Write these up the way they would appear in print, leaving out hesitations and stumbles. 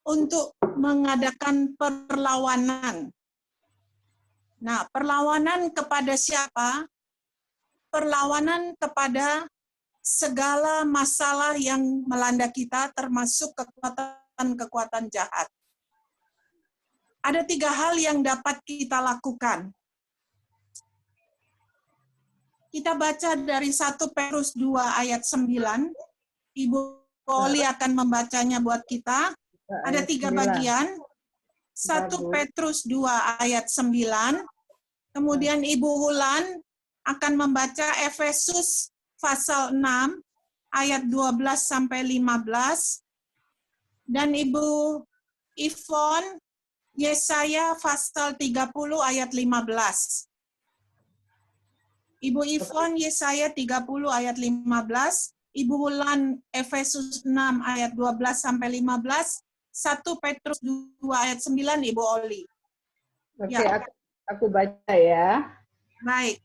untuk mengadakan perlawanan. Nah, perlawanan kepada siapa? Perlawanan kepada segala masalah yang melanda kita, termasuk kekuatan-kekuatan jahat. Ada 3 hal yang dapat kita lakukan. Kita baca dari 1 Petrus 2 ayat 9. Ibu Oli akan membacanya buat kita. Ada 3 bagian. 1 Petrus 2 ayat 9. Kemudian Ibu Wulan akan membaca Efesus pasal 6 ayat 12 sampai 15. Dan Ibu Ivon Yesaya pasal 30 ayat 15. Ibu Ivon Yesaya 30 ayat 15, Ibu Wulan Efesus 6 ayat 12 sampai 15, 1 Petrus 2 ayat 9, Ibu Oli. Oke, Ya. aku baca ya. Baik.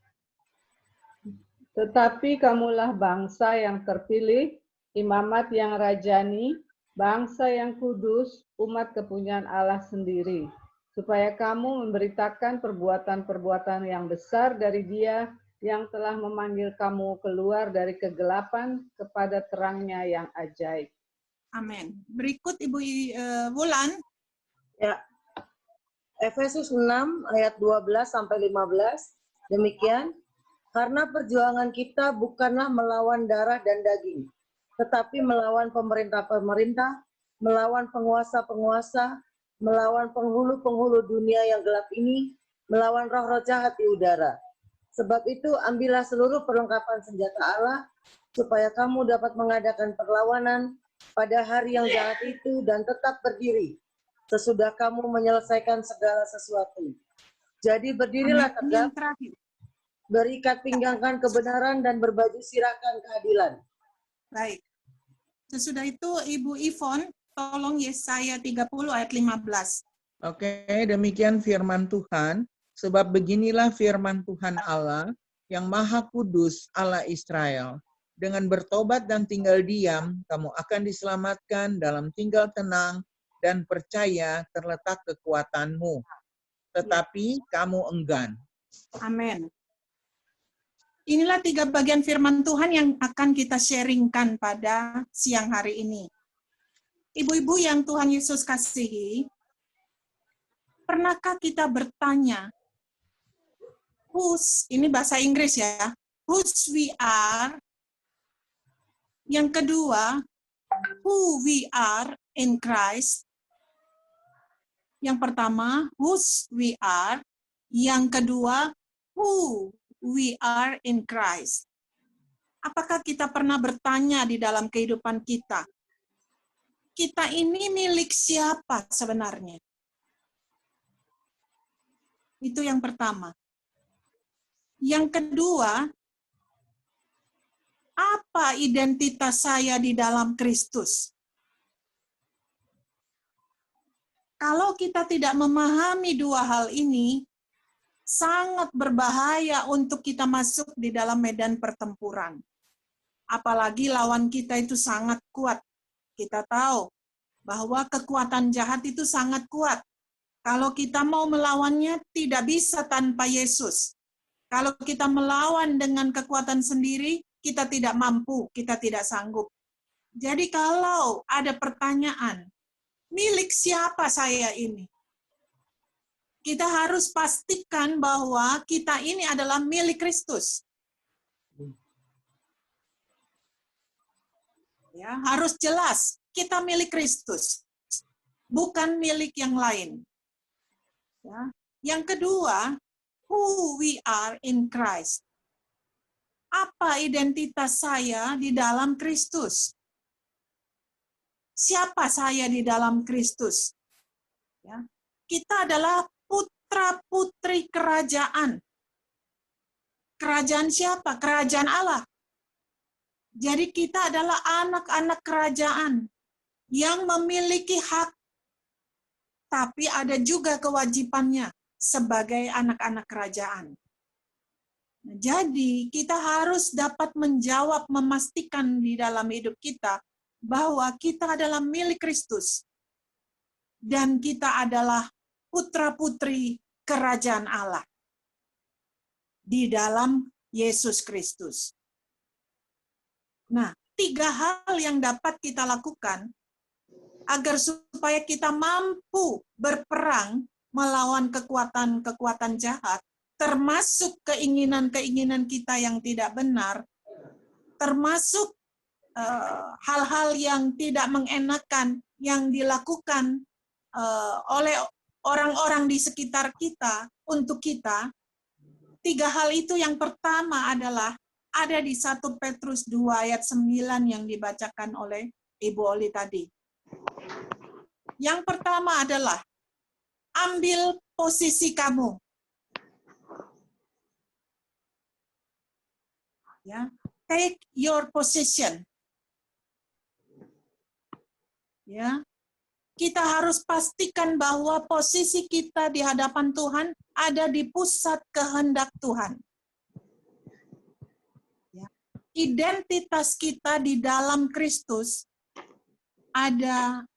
Tetapi kamulah bangsa yang terpilih, imamat yang rajani, bangsa yang kudus, umat kepunyaan Allah sendiri, supaya kamu memberitakan perbuatan-perbuatan yang besar dari Dia yang telah memanggil kamu keluar dari kegelapan kepada terangnya yang ajaib. Amin. Berikut Ibu Wulan. Ya. Efesus 6 ayat 12 sampai 15. Demikian, karena perjuangan kita bukanlah melawan darah dan daging, tetapi melawan pemerintah-pemerintah, melawan penguasa-penguasa, melawan penghulu-penghulu dunia yang gelap ini, melawan roh-roh jahat di udara. Sebab itu ambillah seluruh perlengkapan senjata Allah, supaya kamu dapat mengadakan perlawanan pada hari yang jahat itu dan tetap berdiri, sesudah kamu menyelesaikan segala sesuatu. Jadi berdirilah tegak, berikat pinggangkan kebenaran dan berbaju sirahkan keadilan. Baik. Sesudah itu Ibu Ivon, tolong Yesaya 30 ayat 15. Oke, demikian firman Tuhan. Sebab beginilah firman Tuhan Allah yang Maha Kudus, Allah Israel. Dengan bertobat dan tinggal diam, kamu akan diselamatkan, dalam tinggal tenang dan percaya terletak kekuatanmu. Tetapi kamu enggan. Amin. Inilah 3 bagian firman Tuhan yang akan kita sharingkan pada siang hari ini. Ibu-ibu yang Tuhan Yesus kasihi, pernahkah kita bertanya, ini bahasa Inggris ya, whose we are. Yang kedua, who we are in Christ. Yang pertama, whose we are. Yang kedua, who we are in Christ. Apakah kita pernah bertanya di dalam kehidupan kita, kita ini milik siapa sebenarnya? Itu yang pertama. Yang kedua, apa identitas saya di dalam Kristus? Kalau kita tidak memahami 2 hal ini, sangat berbahaya untuk kita masuk di dalam medan pertempuran. Apalagi lawan kita itu sangat kuat. Kita tahu bahwa kekuatan jahat itu sangat kuat. Kalau kita mau melawannya, tidak bisa tanpa Yesus. Kalau kita melawan dengan kekuatan sendiri, kita tidak mampu, kita tidak sanggup. Jadi kalau ada pertanyaan, milik siapa saya ini? Kita harus pastikan bahwa kita ini adalah milik Kristus. Ya, harus jelas, kita milik Kristus, bukan milik yang lain. Ya. Yang kedua, who we are in Christ. Apa identitas saya di dalam Kristus? Siapa saya di dalam Kristus? Ya. Kita adalah putra-putri kerajaan. Kerajaan siapa? Kerajaan Allah. Jadi kita adalah anak-anak kerajaan yang memiliki hak, tapi ada juga kewajibannya sebagai anak-anak kerajaan. Jadi kita harus dapat menjawab, memastikan di dalam hidup kita bahwa kita adalah milik Kristus. dan kita adalah putra-putri kerajaan Allah di dalam Yesus Kristus. Nah, 3 hal yang dapat kita lakukan agar supaya kita mampu berperang melawan kekuatan-kekuatan jahat, termasuk keinginan-keinginan kita yang tidak benar, termasuk hal-hal yang tidak mengenakan yang dilakukan oleh orang-orang di sekitar kita untuk kita. 3 hal itu yang pertama adalah ada di 1 Petrus 2 ayat 9 yang dibacakan oleh Ibu Oli tadi. Yang pertama adalah ambil posisi kamu. Ya, take your position. Ya. Kita harus pastikan bahwa posisi kita di hadapan Tuhan ada di pusat kehendak Tuhan. Ya. Identitas kita di dalam Kristus ada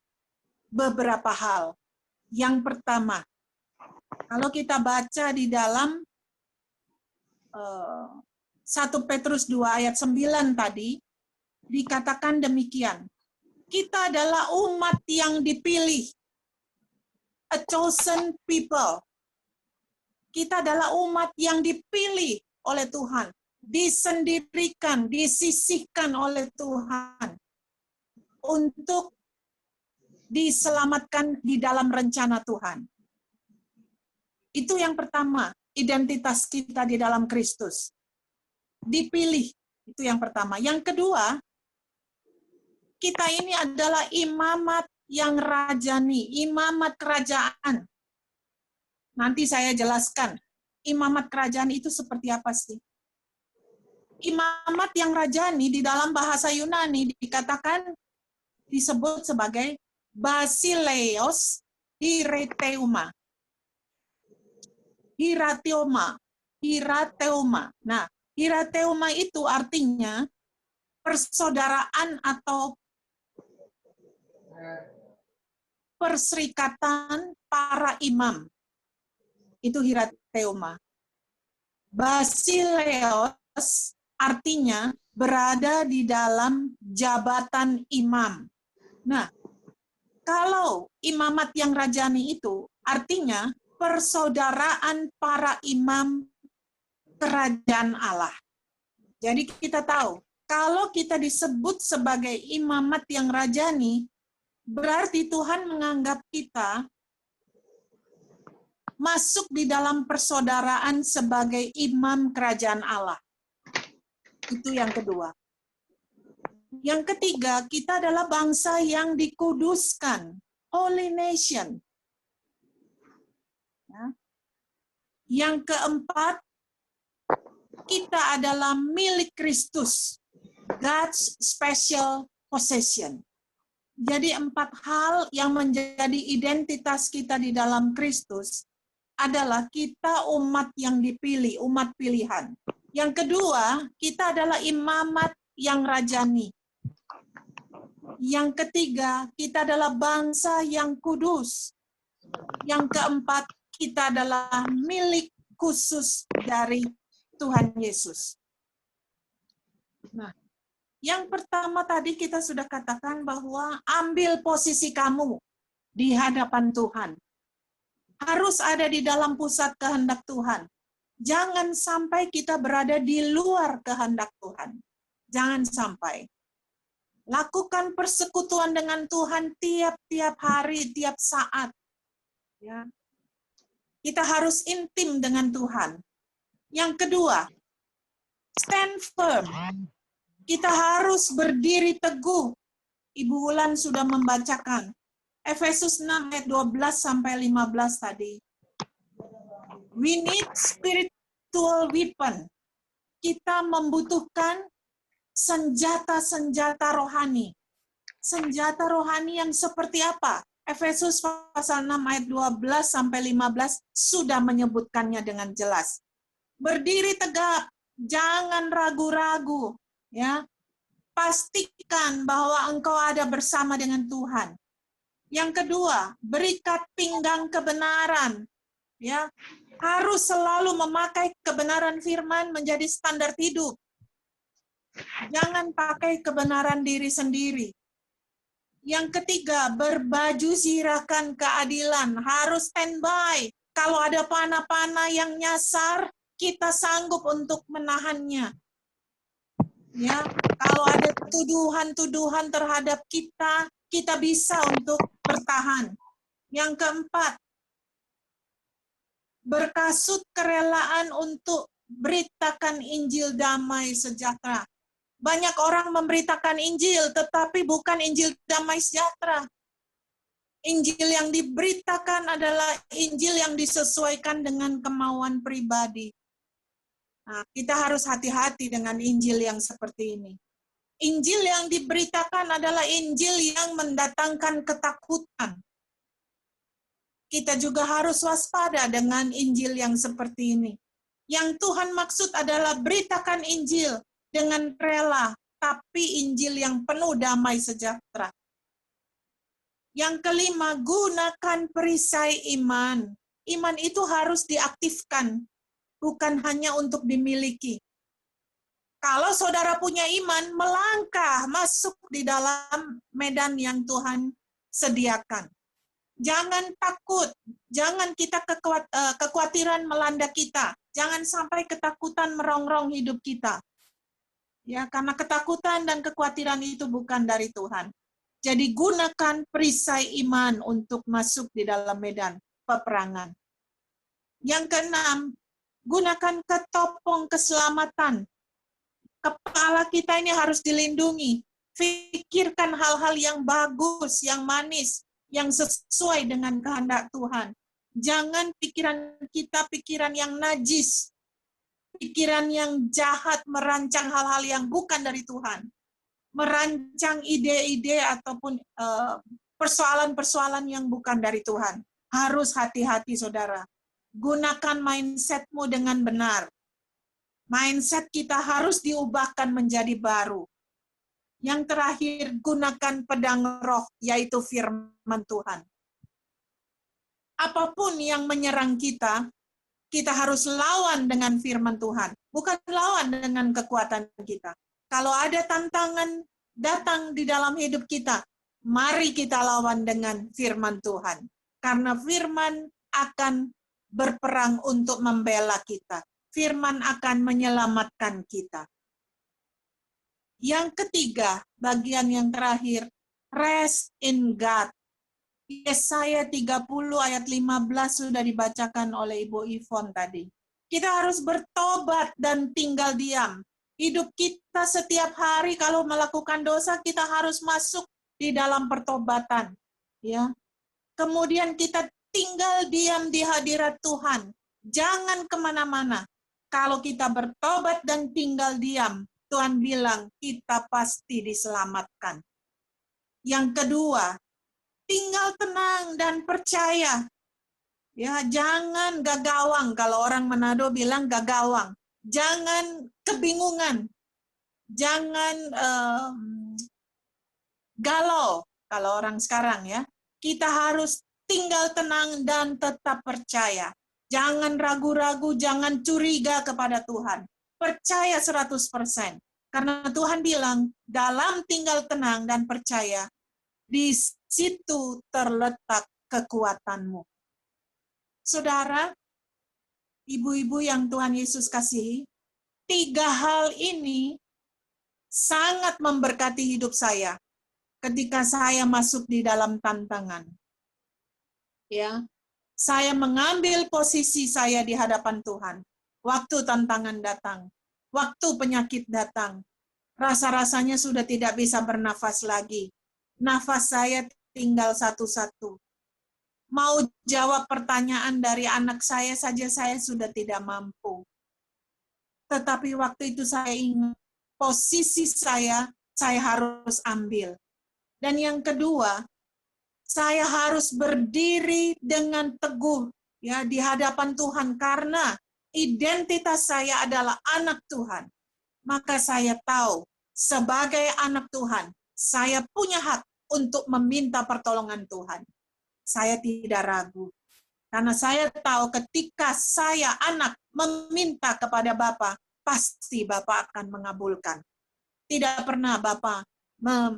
beberapa hal. Yang pertama, kalau kita baca di dalam 1 Petrus 2 ayat 9 tadi, dikatakan demikian. Kita adalah umat yang dipilih, a chosen people. Kita adalah umat yang dipilih oleh Tuhan, disendirikan, disisihkan oleh Tuhan untuk diselamatkan di dalam rencana Tuhan. Itu yang pertama, identitas kita di dalam Kristus. Dipilih, itu yang pertama. Yang kedua, kita ini adalah imamat yang rajani, imamat kerajaan. Nanti saya jelaskan, imamat kerajaan itu seperti apa sih? Imamat yang rajani di dalam bahasa Yunani dikatakan, disebut sebagai basileos hirateuma. Hirateuma. Nah, hirateuma itu artinya persaudaraan atau perserikatan para imam. Itu hirateuma. Basileos artinya berada di dalam jabatan imam. Nah, kalau imamat yang rajani itu artinya persaudaraan para imam kerajaan Allah. Jadi kita tahu, kalau kita disebut sebagai imamat yang rajani, berarti Tuhan menganggap kita masuk di dalam persaudaraan sebagai imam kerajaan Allah. Itu yang kedua. Yang ketiga, kita adalah bangsa yang dikuduskan, holy nation. Ya. Yang keempat, kita adalah milik Kristus, God's special possession. Jadi 4 hal yang menjadi identitas kita di dalam Kristus adalah kita umat yang dipilih, umat pilihan. Yang kedua, kita adalah imamat yang rajani. Yang ketiga, kita adalah bangsa yang kudus. Yang keempat, kita adalah milik khusus dari Tuhan Yesus. Nah, yang pertama tadi kita sudah katakan bahwa ambil posisi kamu di hadapan Tuhan. Harus ada di dalam pusat kehendak Tuhan. Jangan sampai kita berada di luar kehendak Tuhan. Jangan sampai. Lakukan persekutuan dengan Tuhan tiap-tiap hari, tiap saat. Ya. Kita harus intim dengan Tuhan. Yang kedua, stand firm. Kita harus berdiri teguh. Ibu Wulan sudah membacakan Efesus 6 ayat 12-15 tadi. We need spiritual weapon. Kita membutuhkan senjata-senjata rohani. Senjata rohani yang seperti apa? Efesus pasal 6 ayat 12-15 sudah menyebutkannya dengan jelas. Berdiri tegak, jangan ragu-ragu. Ya, pastikan bahwa engkau ada bersama dengan Tuhan. Yang kedua, berikat pinggang kebenaran. Ya, harus selalu memakai kebenaran firman menjadi standar hidup. Jangan pakai kebenaran diri sendiri. Yang ketiga, berbaju zirahkan keadilan. Harus standby. Kalau ada panah-panah yang nyasar, kita sanggup untuk menahannya. Ya, kalau ada tuduhan-tuduhan terhadap kita, kita bisa untuk bertahan. Yang keempat, berkasut kerelaan untuk beritakan Injil damai sejahtera. Banyak orang memberitakan Injil, tetapi bukan Injil damai sejahtera. Injil yang diberitakan adalah Injil yang disesuaikan dengan kemauan pribadi. Nah, kita harus hati-hati dengan Injil yang seperti ini. Injil yang diberitakan adalah Injil yang mendatangkan ketakutan. Kita juga harus waspada dengan Injil yang seperti ini. Yang Tuhan maksud adalah beritakan Injil dengan rela, tapi Injil yang penuh damai sejahtera. Yang kelima, gunakan perisai iman. Iman itu harus diaktifkan, bukan hanya untuk dimiliki. Kalau saudara punya iman, melangkah masuk di dalam medan yang Tuhan sediakan. Jangan takut, jangan kita kekhawatiran melanda kita. Jangan sampai ketakutan merongrong hidup kita. Ya, karena ketakutan dan kekhawatiran itu bukan dari Tuhan. Jadi gunakan perisai iman untuk masuk di dalam medan peperangan. Yang keenam, gunakan ketopong keselamatan. Kepala kita ini harus dilindungi. Pikirkan hal-hal yang bagus, yang manis, yang sesuai dengan kehendak Tuhan. Jangan pikiran kita pikiran yang najis, pikiran yang jahat, merancang hal-hal yang bukan dari Tuhan. Merancang ide-ide ataupun persoalan-persoalan yang bukan dari Tuhan. Harus hati-hati, saudara. Gunakan mindset-mu dengan benar. Mindset kita harus diubahkan menjadi baru. Yang terakhir, gunakan pedang roh, yaitu firman Tuhan. Apapun yang menyerang kita, kita harus lawan dengan firman Tuhan, bukan lawan dengan kekuatan kita. Kalau ada tantangan datang di dalam hidup kita, mari kita lawan dengan firman Tuhan. Karena firman akan berperang untuk membela kita. Firman akan menyelamatkan kita. Yang ketiga, bagian yang terakhir, rest in God. Yesaya 30 ayat 15 sudah dibacakan oleh Ibu Ivon tadi. Kita harus bertobat dan tinggal diam. Hidup kita setiap hari kalau melakukan dosa, kita harus masuk di dalam pertobatan. Ya. Kemudian kita tinggal diam di hadirat Tuhan. Jangan kemana-mana. Kalau kita bertobat dan tinggal diam, Tuhan bilang kita pasti diselamatkan. Yang kedua, tinggal tenang dan percaya. Ya, jangan gagawang. Kalau orang Manado bilang gagawang. Jangan kebingungan. Jangan galau. Kalau orang sekarang ya. Kita harus tinggal tenang dan tetap percaya. Jangan ragu-ragu, jangan curiga kepada Tuhan. Percaya 100%. Karena Tuhan bilang, dalam tinggal tenang dan percaya, di situ terletak kekuatanmu. Saudara, ibu-ibu yang Tuhan Yesus kasihi, 3 hal ini sangat memberkati hidup saya ketika saya masuk di dalam tantangan. Ya, saya mengambil posisi saya di hadapan Tuhan. Waktu tantangan datang, waktu penyakit datang, rasa-rasanya sudah tidak bisa bernafas lagi. Nafas saya tinggal satu-satu. Mau jawab pertanyaan dari anak saya saja saya sudah tidak mampu. Tetapi waktu itu saya ingat posisi saya harus ambil. Dan yang kedua, saya harus berdiri dengan teguh ya di hadapan Tuhan karena identitas saya adalah anak Tuhan. Maka saya tahu sebagai anak Tuhan, saya punya hak untuk meminta pertolongan Tuhan. Saya tidak ragu. Karena saya tahu ketika saya anak meminta kepada Bapa, pasti Bapa akan mengabulkan. Tidak pernah Bapa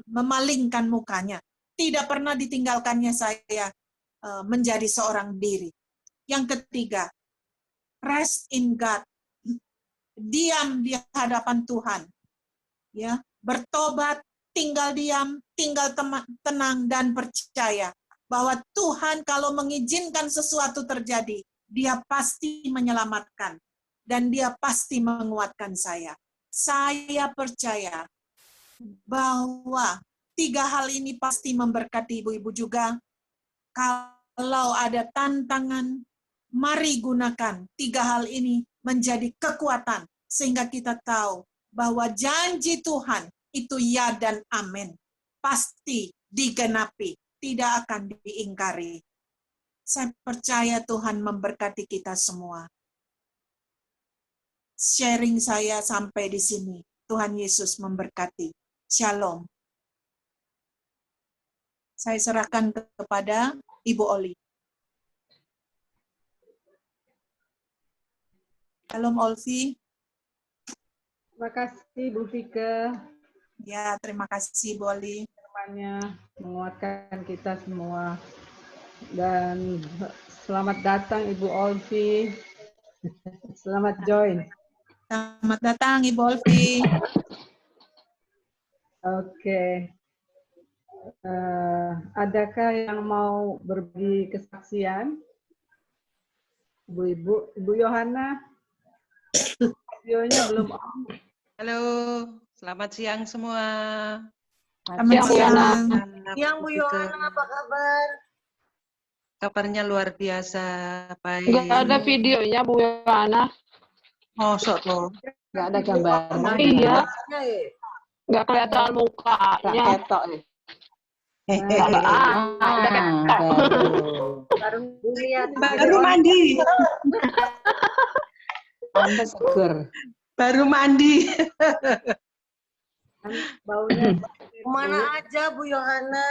memalingkan mukanya. Tidak pernah ditinggalkannya saya menjadi seorang diri. Yang ketiga, rest in God. Diam di hadapan Tuhan. Ya, bertobat, tinggal diam, tinggal tenang dan percaya bahwa Tuhan kalau mengizinkan sesuatu terjadi, Dia pasti menyelamatkan dan Dia pasti menguatkan saya. Saya percaya bahwa 3 hal ini pasti memberkati ibu-ibu juga. Kalau ada tantangan, mari gunakan 3 hal ini menjadi kekuatan sehingga kita tahu bahwa janji Tuhan itu ya dan amin. Pasti digenapi. Tidak akan diingkari. Saya percaya Tuhan memberkati kita semua. Sharing saya sampai di sini. Tuhan Yesus memberkati. Shalom. Saya serahkan kepada Ibu Oli. Shalom Olvi. Terima kasih Bu Vike. Ya, terima kasih Bu Oli. Menguatkan kita semua. Dan selamat datang Ibu Olvi. Selamat join. Selamat datang Ibu Olvi. Oke. Adakah yang mau berbagi kesaksian? Ibu Yohana, videonya belum on. Halo, selamat siang semua. Selamat siang. Siang Bu Yohana, apa kabar? Kabarnya luar biasa, baik. Nggak ada videonya Bu Yohana. Oh, tuh. Nggak ada gambarnya. Iya. Nggak kelihatan mukanya. Ketok. Udah ketok. Baru mandi. Anda seger. Baru mandi. Baunya Kemana aja Bu Yohana?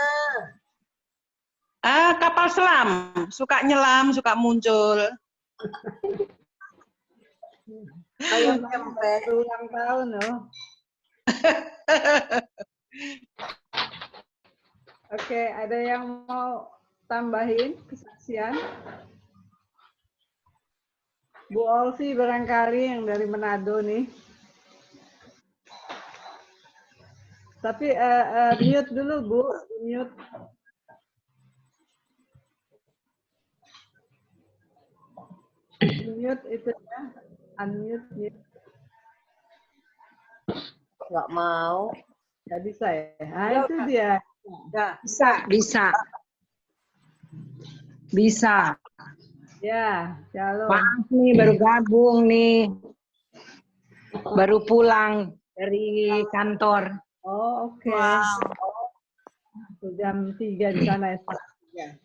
Kapal selam. Suka nyelam, suka muncul. Ayam tempe. ulang tahun loh. Oke, ada yang mau tambahin kesaksian? Bu Olvi barangkali yang dari Manado nih. Tapi mute dulu Bu, mute. Mute itu ya, unmute. Mute. Nggak mau. Nggak bisa ya? Nah, itu dia. Bisa. Ya, shalom. Maaf nih baru gabung nih. Baru pulang dari kantor. Oh, oke. Wow. Jam 3 di sana ya.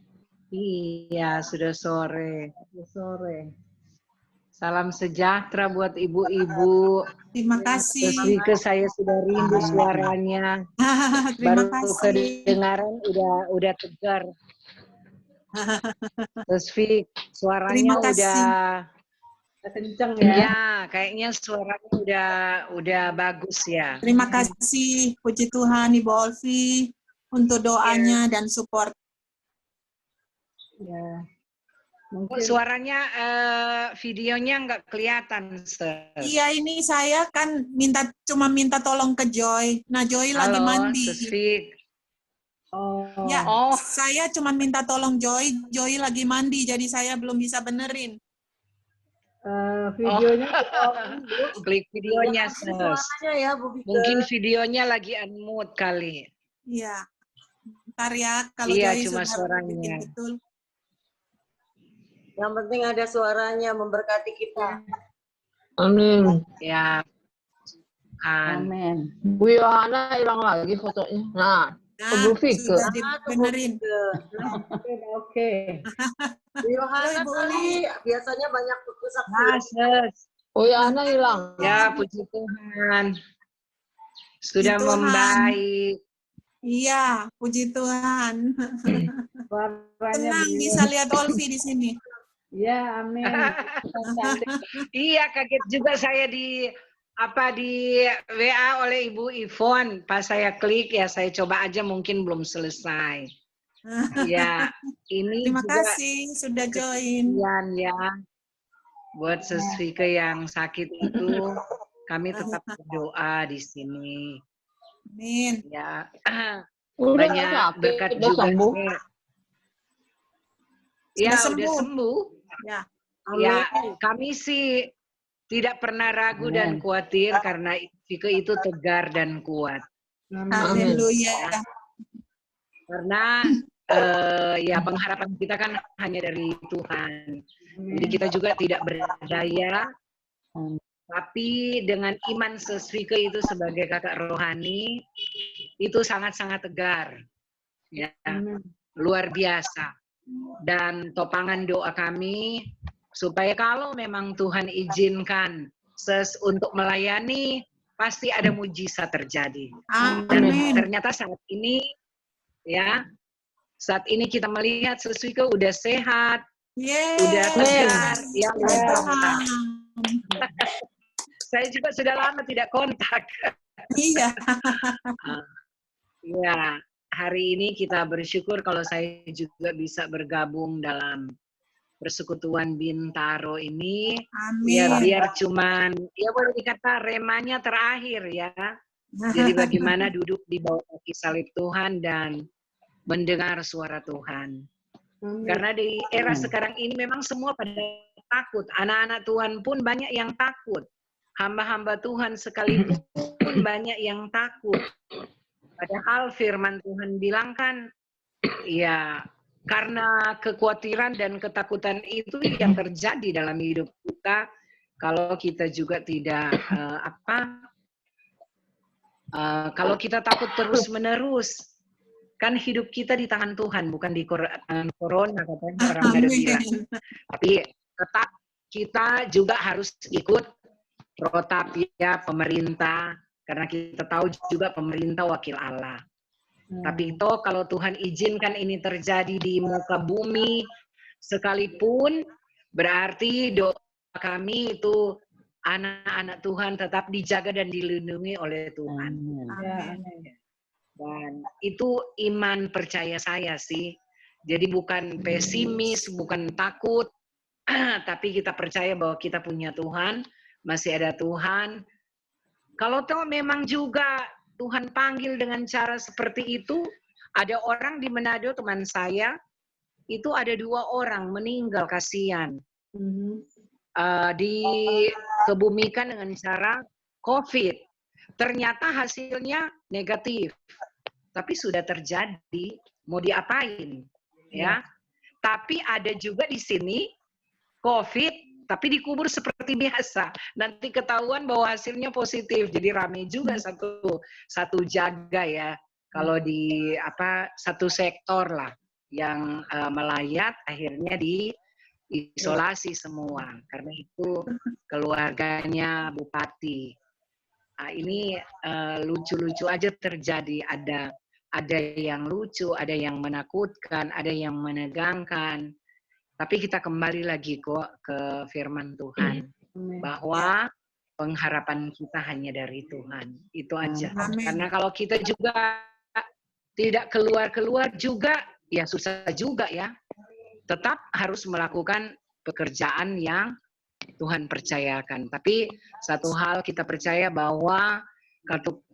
Iya, sudah sore. Sore. Salam sejahtera buat ibu-ibu. Terima Terus kasih. Vike, saya sudah rindu suaranya. Terima Baru kasih. kedengaran udah tegar. Terus Vike, suaranya Terima kasih. udah Kenceng ya. ya, kayaknya suaranya udah bagus ya. Terima kasih, puji Tuhan Ibu Olvi untuk doanya dan support. Ya. Oh, Mungkin suaranya videonya nggak kelihatan, Sis. Iya, ini saya kan cuma minta tolong ke Joy. Nah, Joy lagi Halo, mandi. Sis Vik. Ya, Oh. saya cuma minta tolong Joy. Joy lagi mandi, jadi saya belum bisa benerin. videonya Klik videonya, Sis. Suaranya ya Bu Vike. Mungkin videonya lagi unmute kali. Iya. Ntar ya, kalau Iya, Joy cuma sudah suaranya. bikin betul. Yang penting ada suaranya memberkati kita. Amin. Ya. Amin. Bu Yohana hilang lagi fotonya. Nah, Nah, Bu Vike. sudah dibenerin. Oke. Bu Yohana Halo, Ibu tadi biasanya banyak kesaksian. Nah, Sis. Bu Yohana hilang. Ya, puji Tuhan. Sudah Puji Tuhan. membaik. Iya, puji Tuhan. Suaranya Tenang, beliau. bisa lihat Olvi di sini. Ya, amin. Cantik. Iya, kaget juga saya di WA oleh Ibu Ivon. Pas saya klik ya, saya coba aja mungkin belum selesai. Ya, ini Terima juga kasih sudah join. kesekian ya. Buat Sesvike yang sakit itu, kami tetap berdoa di sini. Amin. Ya, Udah banyak sakit, berkat udah juga sembuh. sih. Sudah Ya, sembuh. udah sembuh. Ya. Ya, kami sih tidak pernah ragu dan Amin. khawatir karena Vike itu tegar dan kuat. Haleluya. Karena ya pengharapan kita kan hanya dari Tuhan. Jadi kita juga tidak berdaya, tapi dengan iman Sesvike itu sebagai kakak rohani itu sangat-sangat tegar, ya, luar biasa. Dan topangan doa kami supaya kalau memang Tuhan izinkan untuk melayani, pasti ada mujizat terjadi. Dan Amin. ternyata saat ini, ya, saat ini kita melihat Sesvike udah sehat, udah tegar, ya luar biasa. Saya juga sudah lama tidak kontak. Iya. Ya, hari ini kita bersyukur kalau saya juga bisa bergabung dalam persekutuan Bintaro ini. Amin. Ya, biar cuman, ya boleh dikata remanya terakhir ya. Jadi bagaimana duduk di bawah kaki salib Tuhan dan mendengar suara Tuhan. Karena di era sekarang ini memang semua pada takut. Anak-anak Tuhan pun banyak yang takut. Hamba-hamba Tuhan sekalipun banyak yang takut. Padahal firman Tuhan bilang kan, ya karena kekhawatiran dan ketakutan itu yang terjadi dalam hidup kita, kalau kita juga tidak kalau kita takut terus-menerus, kan hidup kita di tangan Tuhan, bukan di tangan corona, katanya orang ada bilang. Tapi tetap kita juga harus ikut protap ya pemerintah, karena kita tahu juga pemerintah wakil Allah. Tapi itu kalau Tuhan izinkan ini terjadi di muka bumi sekalipun, berarti doa kami itu anak-anak Tuhan tetap dijaga dan dilindungi oleh Tuhan. Dan itu iman percaya saya sih. Jadi bukan pesimis, bukan takut, tapi kita percaya bahwa kita punya Tuhan, masih ada Tuhan. Kalau toh memang juga Tuhan panggil dengan cara seperti itu, ada orang di Manado, teman saya, itu ada 2 orang meninggal, kasihan. Dikebumikan dengan cara COVID. Ternyata hasilnya negatif. Tapi sudah terjadi, mau diapain? Ya. Tapi ada juga di sini COVID, tapi dikubur seperti biasa. Nanti ketahuan bahwa hasilnya positif. Jadi rame juga satu jaga ya. Kalau di satu sektor lah yang melayat akhirnya diisolasi semua. Karena itu keluarganya bupati. Nah, ini lucu-lucu aja terjadi. Ada yang lucu, ada yang menakutkan, ada yang menegangkan. Tapi kita kembali lagi kok ke firman Tuhan. Bahwa pengharapan kita hanya dari Tuhan. Itu aja. Amin. Karena kalau kita juga tidak keluar-keluar juga, ya susah juga ya. Tetap harus melakukan pekerjaan yang Tuhan percayakan. Tapi satu hal kita percaya bahwa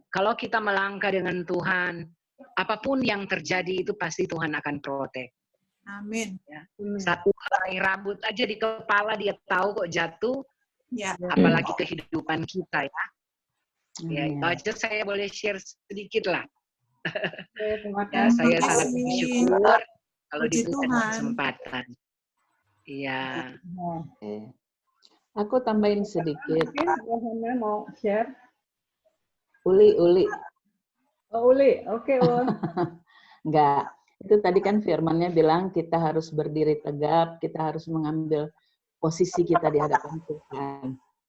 kalau kita melangkah dengan Tuhan, apapun yang terjadi itu pasti Tuhan akan protek. Amin. Ya. Satu helai rambut aja di kepala dia tahu kok jatuh, Ya. apalagi kehidupan kita ya. Ya itu aja saya boleh share sedikit lah. Ya, saya sangat bersyukur kalau diberikan kesempatan. Iya. Aku tambahin sedikit. Rohana mau share? Uli. Oh, Uli. Oke, Enggak. Itu tadi kan firmannya bilang kita harus berdiri tegap, kita harus mengambil posisi kita di hadapan Tuhan.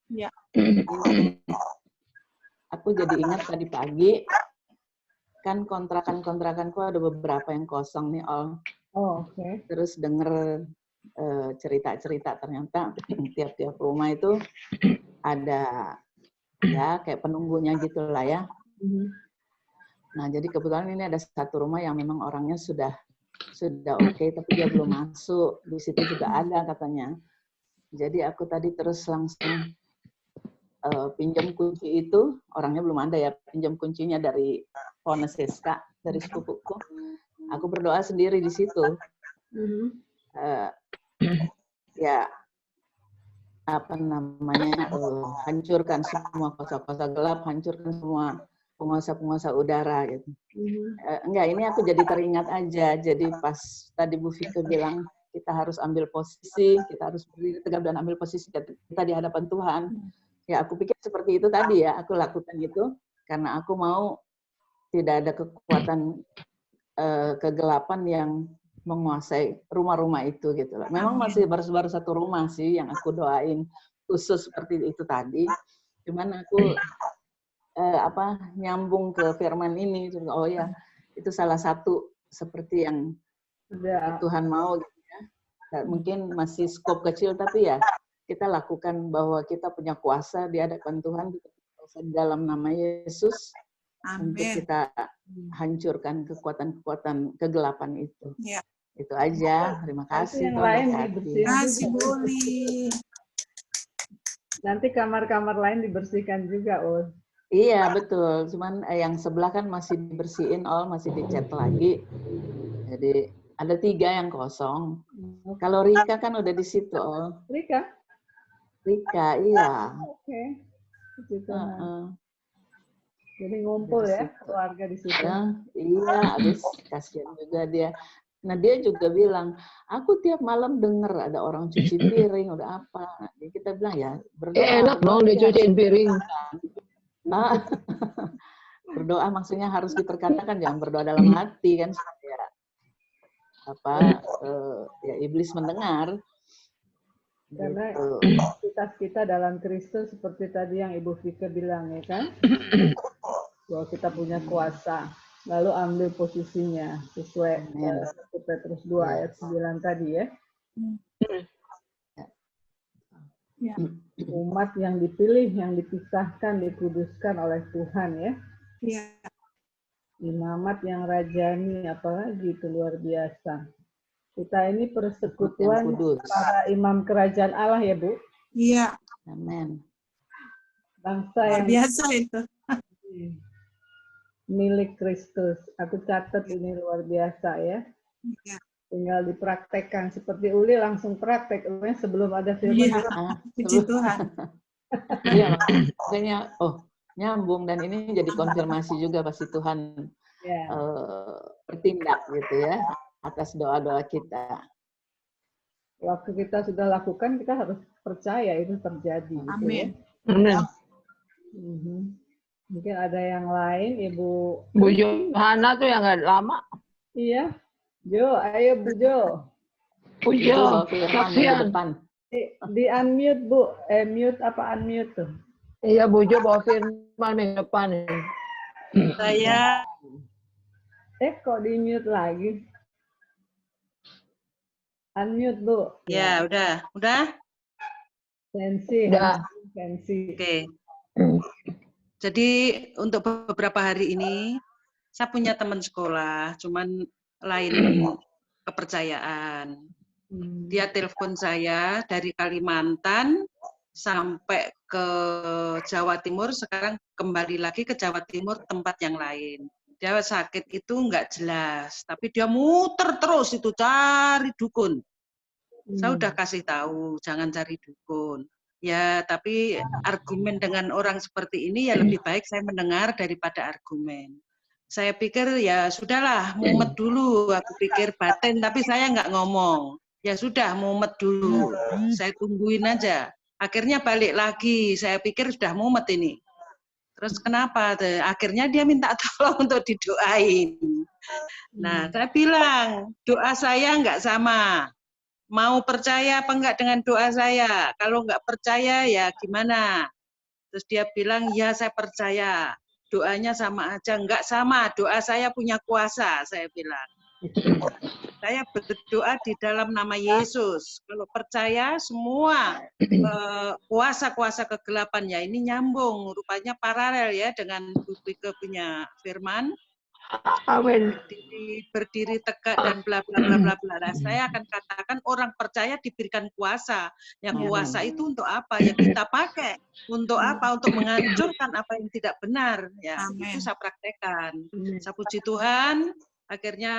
Ya. Aku jadi ingat tadi pagi, kan kontrakanku ada beberapa yang kosong nih, Ol. Oh, oke. Terus denger cerita-cerita, ternyata tiap-tiap rumah itu ada ya kayak penunggunya gitulah ya. Nah, jadi kebetulan ini ada satu rumah yang memang orangnya sudah oke, tapi dia belum masuk. Di situ juga ada katanya. Jadi aku tadi terus langsung pinjam kunci itu, orangnya belum ada ya, pinjam kuncinya dari Poneseska, dari sepupuku. Aku berdoa sendiri di situ. Ya, apa namanya, hancurkan semua kuasa-kuasa gelap, hancurkan semua penguasa-penguasa udara gitu. Enggak, ini aku jadi teringat aja. Jadi pas tadi Bu Vika bilang kita harus ambil posisi, kita harus berdiri tegap dan ambil posisi kita di hadapan Tuhan. Ya aku pikir seperti itu tadi ya, aku lakukan itu karena aku mau tidak ada kekuatan kegelapan yang menguasai rumah-rumah itu gitu loh. Memang masih baru satu rumah sih yang aku doain khusus seperti itu tadi. Cuman aku nyambung ke firman ini, oh ya itu salah satu seperti yang Tuhan mau gitu ya. Mungkin masih skop kecil tapi ya kita lakukan bahwa kita punya kuasa di hadapan Tuhan di dalam nama Yesus. Amin. Untuk kita hancurkan kekuatan-kekuatan kegelapan itu. Ya. Itu aja. Terima kasih. Yang lain dibersihkan. Terima kasih, Boli. Nanti kamar-kamar lain dibersihkan juga, Ul. Iya, betul. Cuman yang sebelah kan masih dibersihin, masih dicat lagi. Jadi ada 3 yang kosong. Kalau Rika kan udah di situ, Ol. Rika, iya. Oke. Jadi ngumpul ya keluarga di situ. Iya, habis kasihan juga dia. Nah dia juga bilang, aku tiap malam denger ada orang cuci piring, udah apa. Jadi kita bilang ya berdoa. Enak dong dia cuciin piring. Berdoa maksudnya harus diperkatakan, jangan berdoa dalam hati kan supaya ya iblis mendengar. Karena kita dalam Kristus seperti tadi yang Ibu Vika bilang ya kan, bahwa kita punya kuasa, lalu ambil posisinya sesuai 1 Petrus 2 ayat 9 tadi ya. Umat yang dipilih, yang dipisahkan, dikuduskan oleh Tuhan ya. Imamat yang rajani, apalagi itu luar biasa. Kita ini persekutuan para imam kerajaan Allah ya, Bu? Iya. Amin. Bangsa yang biasa itu. Milik Kristus. Aku catat ini luar biasa ya. Iya. Tinggal dipraktekkan. Seperti Uli langsung praktek. Sebelum ada firman. Puji Tuhan. Iya, makanya nyambung. Dan ini jadi konfirmasi juga pasti Tuhan bertindak gitu ya. Atas doa-doa kita. Waktu kita sudah lakukan, kita harus percaya itu terjadi. Amin. Gitu ya. Mungkin ada yang lain, Ibu. Bu Johana tuh yang nggak lama. Iya. Jo, ayo Bu Jo. Bu Jo, kasihan. Di unmute Bu. Mute apa unmute tuh? Iya Bu Jo bawa firman minggu depan. Saya. Kok di mute lagi? Unmute, Bu. Ya, udah. Sensi. Oke. Jadi untuk beberapa hari ini saya punya teman sekolah, cuman lain kepercayaan. Dia telepon saya dari Kalimantan sampai ke Jawa Timur, sekarang kembali lagi ke Jawa Timur tempat yang lain. Dia sakit itu nggak jelas, tapi dia muter terus itu cari dukun. Saya udah kasih tahu, jangan cari dukun. Ya, tapi argumen dengan orang seperti ini ya lebih baik saya mendengar daripada argumen. Saya pikir ya sudahlah, mumet dulu. Aku pikir batin, tapi saya nggak ngomong. Ya sudah, mumet dulu. Saya tungguin aja. Akhirnya balik lagi. Saya pikir sudah mumet ini. Terus kenapa? Akhirnya dia minta tolong untuk didoain. Nah, saya bilang, doa saya nggak sama. Mau percaya apa enggak dengan doa saya? Kalau enggak percaya, ya gimana? Terus dia bilang, ya saya percaya. doanya sama aja. Enggak sama, doa saya punya kuasa, saya bilang. Saya berdoa di dalam nama Yesus. Kalau percaya semua kuasa-kuasa kegelapan ya ini nyambung, rupanya paralel ya dengan Bupike punya firman. Amin. Berdiri tegak dan bla bla bla bla bla. Nah, saya akan katakan orang percaya diberikan kuasa. Ya kuasa itu untuk apa? Ya kita pakai. Untuk apa? Untuk menghancurkan apa yang tidak benar. Ya itu saya praktekkan. Saya puji Tuhan. Akhirnya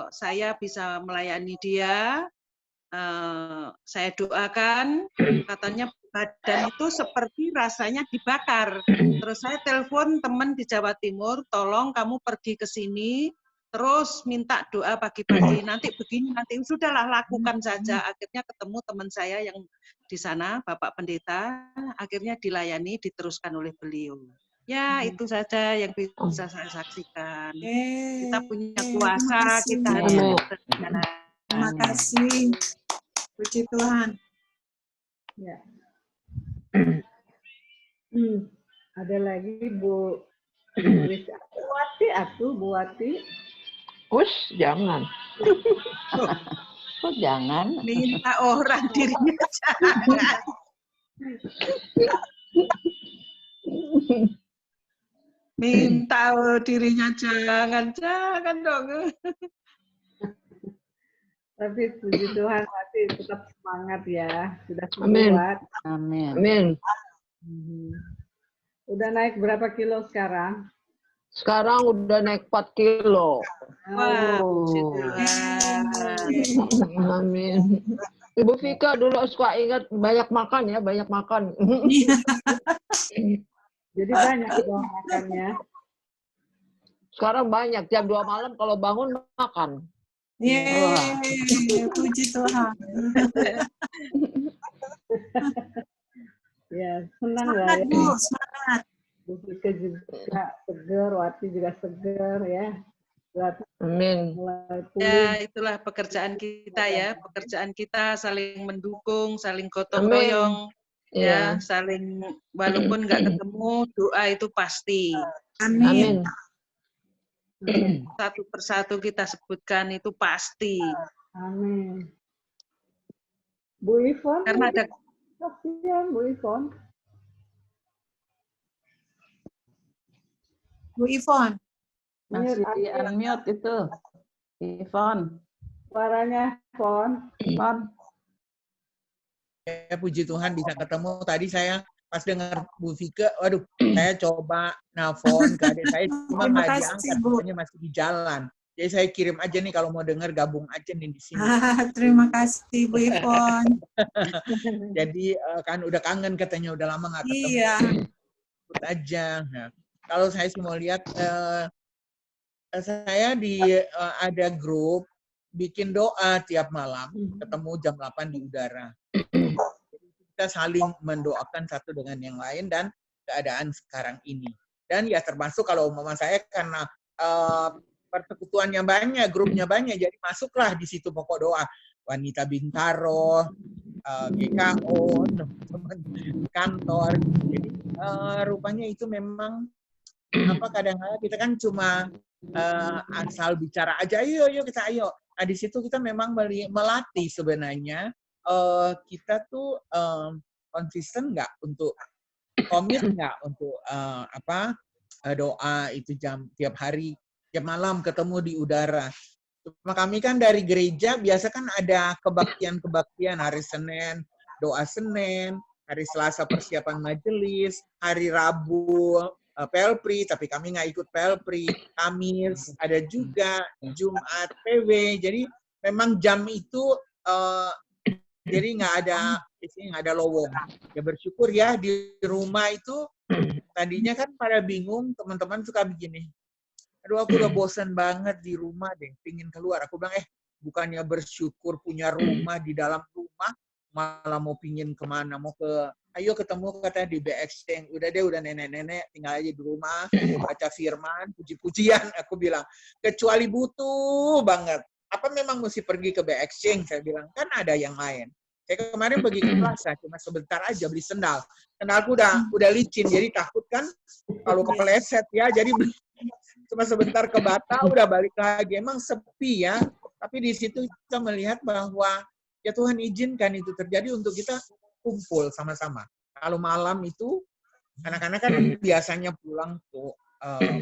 saya bisa melayani dia. Saya doakan. Katanya badan itu seperti rasanya dibakar. Terus saya telepon teman di Jawa Timur, tolong kamu pergi ke sini, terus minta doa pagi-pagi. Nanti begini, nanti sudahlah lakukan saja. Akhirnya ketemu teman saya yang di sana, Bapak Pendeta, akhirnya dilayani, diteruskan oleh beliau. Ya, itu saja yang bisa saya saksikan. Kita punya kuasa, kita harus bekerja. Terima kasih. Puji Tuhan. Ya. Ada lagi Bu Wati. Ush, jangan. Kok jangan? Minta orang dirinya jangan. Minta dirinya jangan dong. Tapi puji Tuhan Wati tetap semangat ya. Sudah Amin. kuat. Amin. Amin. Udah naik berapa kilo sekarang? Sekarang udah naik 4 kilo. Wah, puji Tuhan. Amin. Ibu Vika dulu suka ingat banyak makan ya, banyak makan. Jadi banyak dong makannya. Sekarang banyak, jam 2 malam kalau bangun makan. Yeay, puji Tuhan. Ya, senang lah Semangat, ya. Bu, semangat. Bu Vika juga seger, Wati juga seger ya. Wati Amin. mulai pulih. Ya, itulah pekerjaan kita ya. Pekerjaan kita saling mendukung, saling gotong Amin. royong. Ya. Ya, saling walaupun nggak ketemu, doa itu pasti. Amin. Satu persatu kita sebutkan itu pasti. Amin. Bu Ivon, Karena ada kasihan Bu Ivon. Bu Ivon. Masih di unmute itu. Ivon. Suaranya Ivon. Ivon. Ya, puji Tuhan bisa ketemu. Tadi saya pas dengar Bu Vika, waduh, saya coba nelfon ke adik saya, cuma Terima nggak kasih, diangkat, Bu. katanya masih di jalan. Jadi saya kirim aja nih kalau mau dengar, gabung aja nih di sini. Terima kasih Bu Ivon. Jadi kan udah kangen katanya, udah lama nggak ketemu. Iya. Ikut aja. Nah, kalau saya sih mau lihat, saya ada grup bikin doa tiap malam, ketemu jam 8 di udara. Kita saling mendoakan satu dengan yang lain dan keadaan sekarang ini. Dan ya termasuk kalau umpama saya karena persekutuannya banyak, grupnya banyak, jadi masuklah di situ pokok doa. Wanita Bintaro, GKO, teman-teman kantor. Jadi rupanya itu memang kadang-kadang kita kan cuma asal bicara aja, ayo kita ayo. Nah di situ kita memang melatih sebenarnya kita tuh konsisten nggak untuk komit nggak untuk doa itu tiap hari tiap malam ketemu di udara. Cuma kami kan dari gereja biasa kan ada kebaktian hari Senin doa Senin, hari Selasa persiapan majelis, hari Rabu Pelpri, tapi kami nggak ikut Pelpri. Kamis ada juga, Jumat PW. Jadi memang jam itu jadi nggak ada lowong. Ya bersyukur ya di rumah itu tadinya kan pada bingung, teman-teman suka begini. Aduh aku udah bosan banget di rumah deh, pingin keluar. Aku bilang bukannya bersyukur punya rumah di dalam rumah, malah mau pingin kemana, mau ayo ketemu katanya di BX-Change. Udah deh, udah nenek-nenek, tinggal aja di rumah, baca firman, puji-pujian. Aku bilang, kecuali butuh banget. Apa memang mesti pergi ke BX-Change? Saya bilang, kan ada yang lain. Saya kemarin pergi ke plaza cuma sebentar aja beli sendal. Sendalku udah licin, jadi takut kan kalau kepeleset ya. Jadi cuma sebentar ke Bata, udah balik lagi. Emang sepi ya. Tapi di situ kita melihat bahwa ya Tuhan izinkan itu terjadi untuk kita kumpul sama-sama. Kalau malam itu anak-anak kan biasanya pulang tuh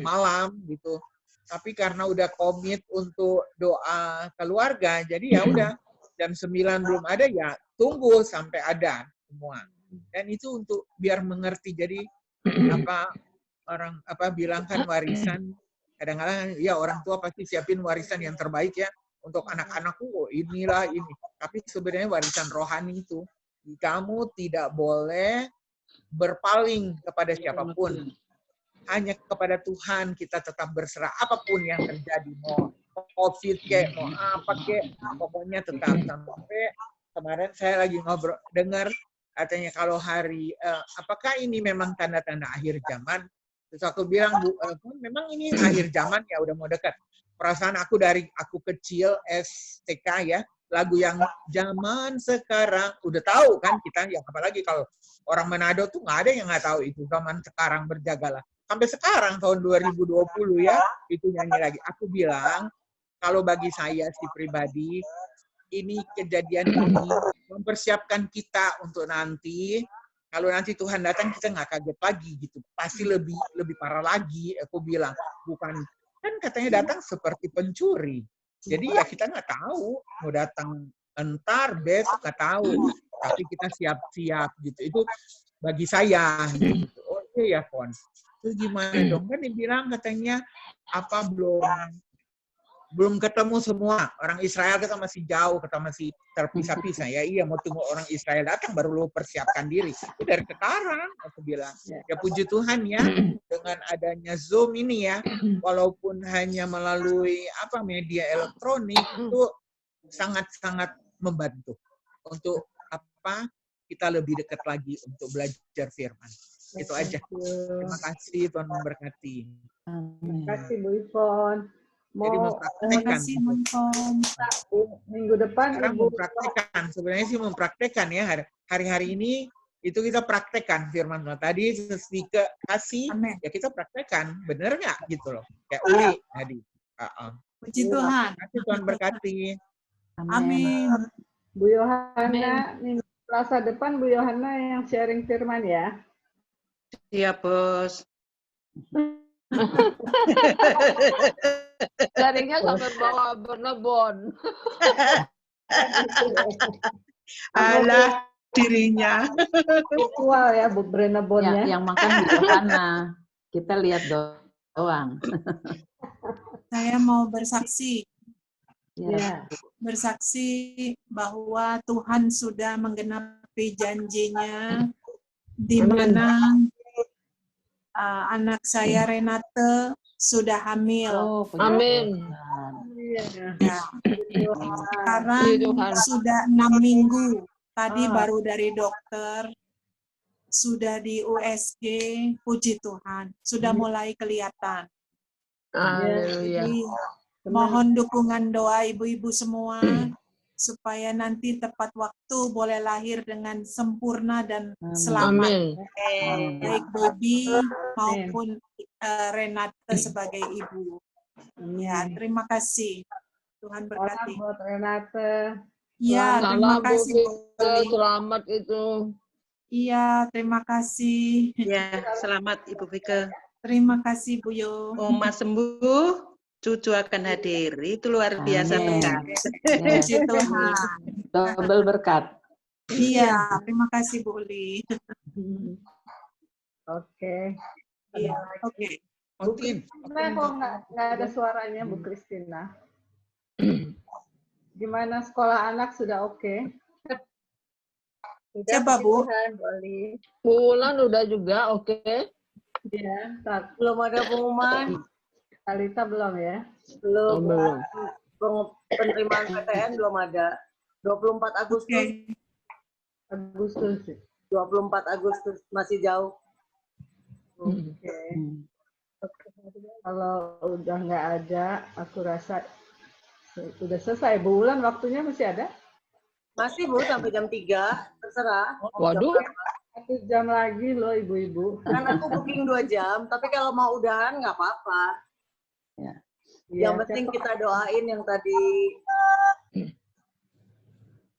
malam gitu. Tapi karena udah komit untuk doa keluarga, jadi ya udah jam 9 belum ada ya tunggu sampai ada semua. Dan itu untuk biar mengerti. Jadi orang bilang kan warisan, kadang-kadang ya orang tua pasti siapin warisan yang terbaik ya untuk anak-anakku. Oh, inilah ini. Tapi sebenarnya warisan rohani itu kamu tidak boleh berpaling kepada siapapun. Hanya kepada Tuhan kita tetap berserah apapun yang terjadi, mau COVID kayak mau apa kayak, pokoknya tetap. Sampai kemarin saya lagi ngobrol dengar katanya kalau hari apakah ini memang tanda-tanda akhir zaman? Terus aku bilang, Bu, memang ini akhir zaman ya, udah mau dekat. Perasaan aku dari aku kecil STK ya, lagu yang zaman sekarang udah tahu kan kita, ya apalagi kalau orang Manado tuh nggak ada yang nggak tahu itu zaman sekarang berjagalah. Sampai sekarang tahun 2020 ya itu nyanyi lagi. Aku bilang kalau bagi saya si pribadi ini kejadian ini mempersiapkan kita untuk nanti. Kalau nanti Tuhan datang kita nggak kaget lagi gitu. Pasti lebih parah lagi. Aku bilang bukan kan katanya datang seperti pencuri. Jadi ya kita nggak tahu mau datang entar besok nggak tahu. Tapi kita siap-siap gitu. Itu bagi saya. Gitu. Oke ya Fon. Terus gimana dong? Kan dibilang katanya apa belum ketemu semua. Orang Israel kita masih jauh, kita masih terpisah-pisah. Ya iya, mau tunggu orang Israel datang baru lo persiapkan diri. Itu dari sekarang, aku bilang. Ya puji Tuhan ya, dengan adanya Zoom ini ya, walaupun hanya melalui media elektronik, itu sangat-sangat membantu. Untuk kita lebih dekat lagi untuk belajar firman. Itu aja. Terima kasih, Tuhan memberkati. Terima kasih Bu Ivon. Jadi mempraktekkan. Minggu depan sekarang mempraktekkan. Sebenarnya sih mempraktekkan ya. Hari-hari ini itu kita praktekkan firman Tuhan. Tadi kasih, ya kita praktekkan. Bener nggak gitu loh. Kayak Uli tadi. Puji Tuhan. Terima kasih, Tuhan berkati. Amin. Bu Yohana, minggu Selasa depan Bu Yohana yang sharing firman ya. Iya, Bos. Sharingnya sampai bawa bernebon. Alah dirinya. Virtual ya Bu Brenebonnya. Yang makan di Yohana. Kita lihat doang. Saya mau bersaksi. Ya. Bersaksi bahwa Tuhan sudah menggenapi janjinya di mana anak saya Renate sudah hamil. Oh, Amin. Ya. Sekarang sudah 6 minggu. Tadi baru dari dokter. Sudah di USG. Puji Tuhan. Sudah mulai kelihatan. Jadi, mohon dukungan doa ibu-ibu semua. Supaya nanti tepat waktu boleh lahir dengan sempurna dan selamat. Baik baby maupun Renate sebagai ibu. Ya, terima kasih. Tuhan berkati. Buat Renate. Ya, terima kasih. Selamat itu. Iya, terima kasih. Ya, selamat Ibu Vika. Terima kasih Bu Yo. Oma sembuh. Cucu akan hadir, itu luar biasa berkat. Puji Tuhan. Double berkat. Iya, terima kasih Bu Uli. Oke. Iya, oke. Bu Kristina kok nggak ada suaranya Bu Kristina? Gimana sekolah anak sudah oke? Coba Bu. Bulan udah juga oke. Ya, Belum ada pengumuman. Talita belum ya? Belum. Penerimaan PTN belum ada. 24 Agustus. Agustus. 24 Agustus masih jauh. Oke. Kalau udah nggak ada, aku rasa udah selesai. Bulan waktunya masih ada? Masih Bu, sampai jam 3, terserah. Waduh. 1 jam lagi loh ibu-ibu. Kan aku booking 2 jam, tapi kalau mau udahan nggak apa-apa. Ya. Yang Iya, penting siapa- kita doain yang tadi.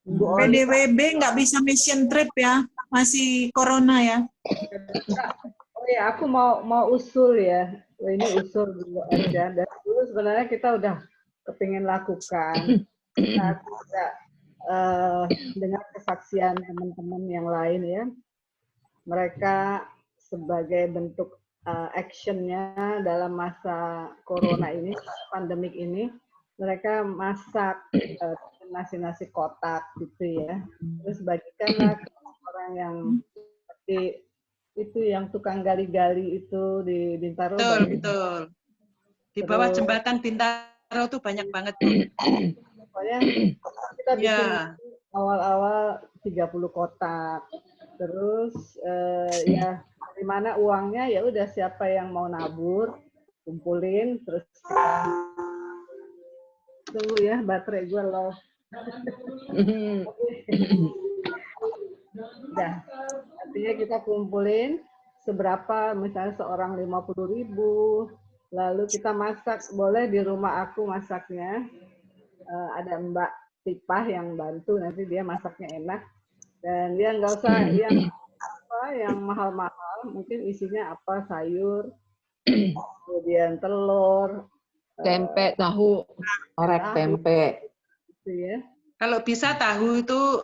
Bu Oli, PDWB nggak bisa mission trip ya, masih corona ya. Oh ya, aku mau usul ya. Oh, ini usul dulu aja. Dan dulu sebenarnya kita udah kepingin lakukan. Nah, tidak dengan kesaksian teman-teman yang lain ya. Mereka sebagai bentuk actionnya dalam masa corona ini, pandemik ini, mereka masak nasi-nasi kotak gitu ya. Terus bagikanlah ke orang yang seperti itu yang tukang gali-gali itu di Bintaro. Betul, banyak. betul. Di bawah Terus- jembatan Bintaro tuh banyak banget tuh. Pokoknya kita bikin Ya. awal-awal 30 kotak. Terus ya dari mana uangnya ya udah siapa yang mau nabur kumpulin terus tunggu ya baterai gue low. Udah. Artinya kita kumpulin seberapa misalnya seorang 50.000 lalu kita masak boleh di rumah aku masaknya. Ada Mbak Tipah yang bantu nanti dia masaknya enak dan dia nggak usah yang mahal-mahal mungkin isinya apa sayur kemudian telur Tempe, tahu. Orek tempe. gitu ya. Kalau bisa tahu itu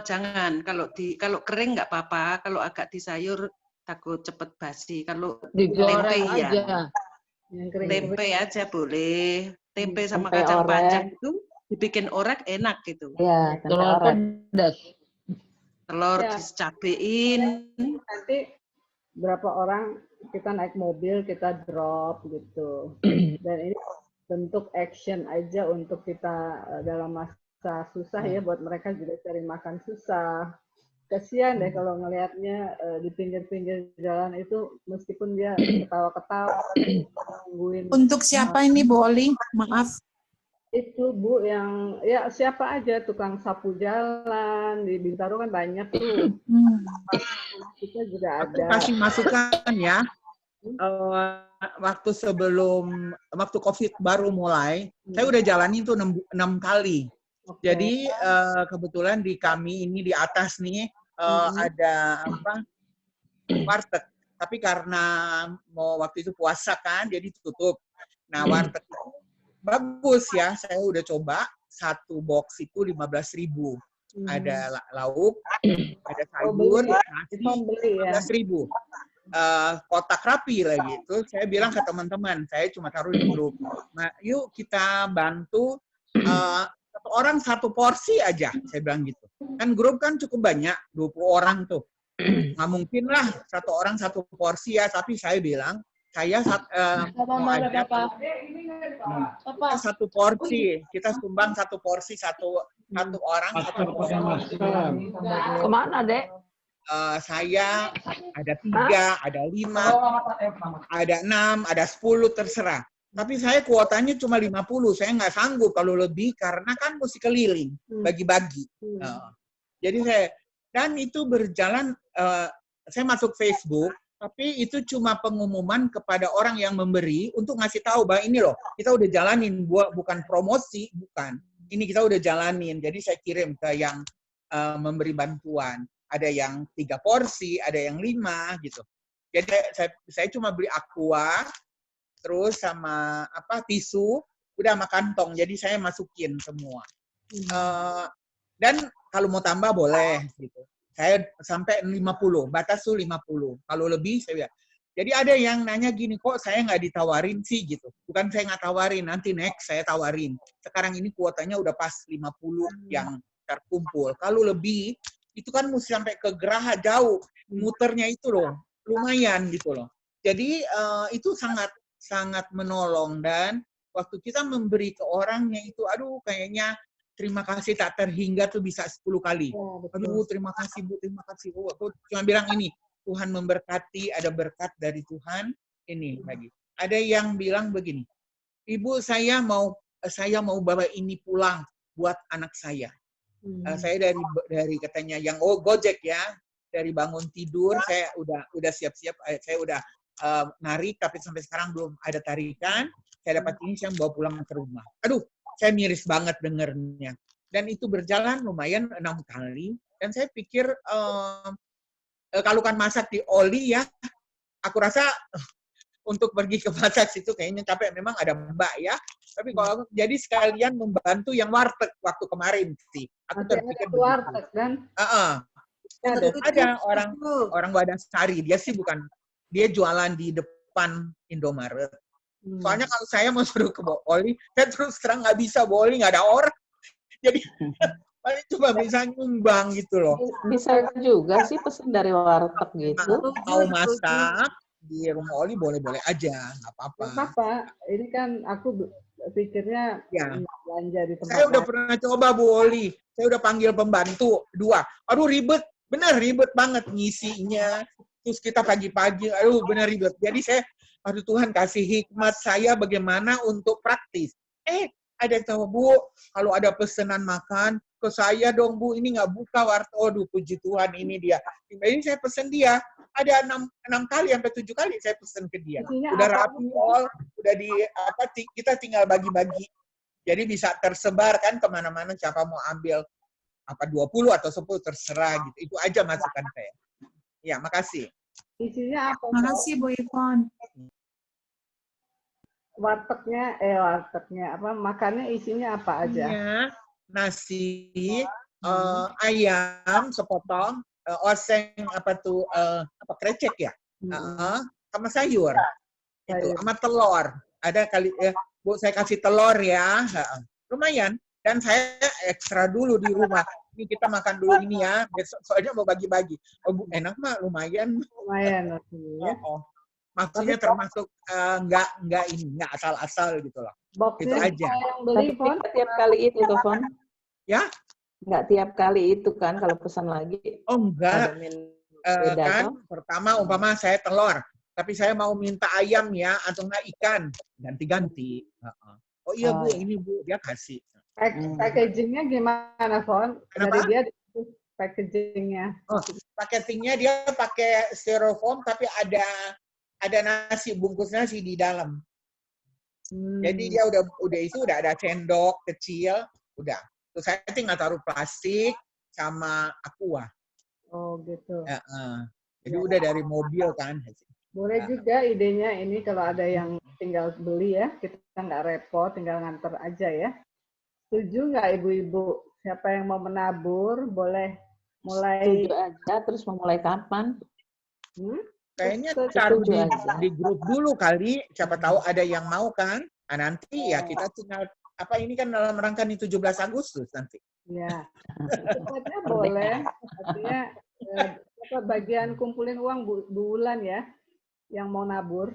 jangan. Kalau kering nggak apa-apa. Kalau agak di sayur takut cepet basi. Kalau Digoreng tempe ya. aja. Yang kering Tempe aja boleh. Tempe sama Tempe kacang orek. panjang itu dibikin orek enak gitu. Iya, tempe Telur orek. pedas. Telur Ya. dicabein. Nanti berapa orang kita naik mobil kita drop gitu dan ini bentuk action aja untuk kita dalam masa susah ya buat mereka juga cari makan susah. Kasihan deh kalau ngelihatnya di pinggir-pinggir jalan itu meskipun dia ketawa-ketawa nungguin Untuk siapa ini Bu Oli? Maaf. itu Bu yang ya siapa aja tukang sapu jalan di Bintaro kan banyak tuh. Kita juga Aku ada. kasih masukan ya. Waktu COVID baru mulai, saya udah jalanin tuh 6 kali. Oke. Jadi kebetulan di kami ini di atas nih ada warteg. Tapi karena mau waktu itu puasa kan, jadi tutup. Nah warteg itu bagus ya. Saya udah coba 1 box itu 15.000. Ada lauk, ada sayur, nasi, Membeli ya. 15.000. Kotak rapi lagi. Terus saya bilang ke teman-teman, saya cuma taruh di grup. Nah, yuk kita bantu satu orang 1 porsi aja, saya bilang gitu. Kan grup kan cukup banyak, 20 orang tuh. Nggak mungkin lah 1 orang 1 porsi ya, tapi saya bilang, saya mau ajak 1 porsi. Kita sumbang 1 porsi, satu orang 1 porsi. Kemana, Dek? Saya ada 3, ada 5, ada 6, ada 10, terserah. Tapi saya kuotanya cuma 50, saya nggak sanggup kalau lebih karena kan mesti keliling, bagi-bagi. Jadi dan itu berjalan, saya masuk Facebook, tapi itu cuma pengumuman kepada orang yang memberi untuk ngasih tahu bahwa ini loh, kita udah jalanin, bukan promosi, bukan. Ini kita udah jalanin, jadi saya kirim ke yang memberi bantuan. Ada yang 3 porsi, ada yang 5 gitu. Jadi saya cuma beli aqua, terus sama tisu, udah sama kantong. Jadi saya masukin semua. Dan kalau mau tambah boleh gitu. Saya sampai 50, batas tuh 50. Kalau lebih saya bilang. Jadi ada yang nanya gini, kok saya nggak ditawarin sih gitu. Bukan saya nggak tawarin, nanti next saya tawarin. Sekarang ini kuotanya udah pas 50 yang terkumpul. Kalau lebih, itu kan mesti sampai ke Geraha jauh. Muternya itu loh, lumayan gitu loh. Jadi itu sangat menolong. Dan waktu kita memberi ke orangnya itu, aduh kayaknya terima kasih tak terhingga tuh bisa 10 kali. Aduh terima kasih Bu, terima kasih Bu. Aku cuma bilang ini, Tuhan memberkati, ada berkat dari Tuhan. Ini lagi. Ada yang bilang begini, Ibu saya mau bawa ini pulang buat anak saya. Saya dari katanya yang Gojek ya, dari bangun tidur saya udah siap-siap, saya udah narik tapi sampai sekarang belum ada tarikan. Saya dapat ini, saya bawa pulang ke rumah. Aduh, saya miris banget dengernya. Dan itu berjalan lumayan 6 kali. Dan saya pikir kalau kan masak di oli ya, aku rasa untuk pergi ke masak situ kayaknya capek. Memang ada mbak ya. Tapi kalau jadi sekalian membantu yang warteg waktu kemarin sih. Aku terpikir begitu. Warteg kan? Ada orang Wadasari. Dia sih dia jualan di depan Indomaret. Soalnya kalau saya mau suruh ke Oli, saya terus terang nggak bisa, Oli nggak ada orang. Jadi paling cuma bisa nyumbang gitu loh. Bisa juga sih pesen dari warteg gitu. Mau masak di rumah Oli boleh-boleh aja, nggak apa-apa. Nggak apa-apa. Ini kan aku pikirnya belanja di tempat. Saya udah pernah coba Bu Oli. Saya udah panggil pembantu 2. Aduh ribet, bener ribet banget ngisinya. Terus kita pagi-pagi, aduh bener ribet. Jadi saya, aduh Tuhan kasih hikmat saya bagaimana untuk praktis. Ada yang tahu, Bu, kalau ada pesanan makan, ke saya dong Bu, ini nggak buka warteg. Aduh puji Tuhan ini dia. Ini saya pesen dia. Ada 6 kali sampai 7 kali saya pesen ke dia. Udah rapi all, udah kita tinggal bagi-bagi. Jadi bisa tersebar kan kemana-mana siapa mau ambil 20 atau 10 terserah gitu. Itu aja masukan saya. Ya, makasih. Isinya apa? Makasih Bu Ivon. Wartegnya apa? Makannya isinya apa aja? Ya, nasi, ayam sepotong, oseng krecek ya, sama sayur, itu, sama telur. Ada kali Bu saya kasih telur ya, lumayan. Dan saya ekstra dulu di rumah. Ini kita makan dulu ini ya, soalnya mau bagi-bagi. Oh Bu, enak mah lumayan. Lumayan. Maksudnya termasuk nggak asal-asal gitu loh. Itu aja. Tapi tiap kali itu tuh, Fon. Ya? Nggak tiap kali itu kan kalau pesan lagi. Oh enggak. Kan pertama umpama saya telur, tapi saya mau minta ayam ya atau enggak ikan, ganti-ganti. Oh iya Bu, ini Bu dia kasih. Packagingnya gimana, Fon? Dari dia packagingnya. Packagingnya dia pakai styrofoam tapi ada nasi, bungkus nasi di dalam. Jadi dia udah ada sendok kecil, udah. Terus saya tinggal taruh plastik sama aqua. Oh gitu. Jadi udah dari mobil kan. Boleh juga idenya ini kalau ada yang tinggal beli ya, kita nggak repot, tinggal nganter aja ya. Setuju nggak ibu-ibu? Siapa yang mau menabur, boleh mulai. Setuju aja, terus mau mulai kapan? Kayaknya taruh di grup dulu kali, siapa tahu ada yang mau kan. Nah, nanti ya kita tinggal, ini kan dalam rangka nih 17 Agustus nanti. Iya. Cepatnya boleh, artinya bagian kumpulin uang Bu Wulan ya, yang mau nabur.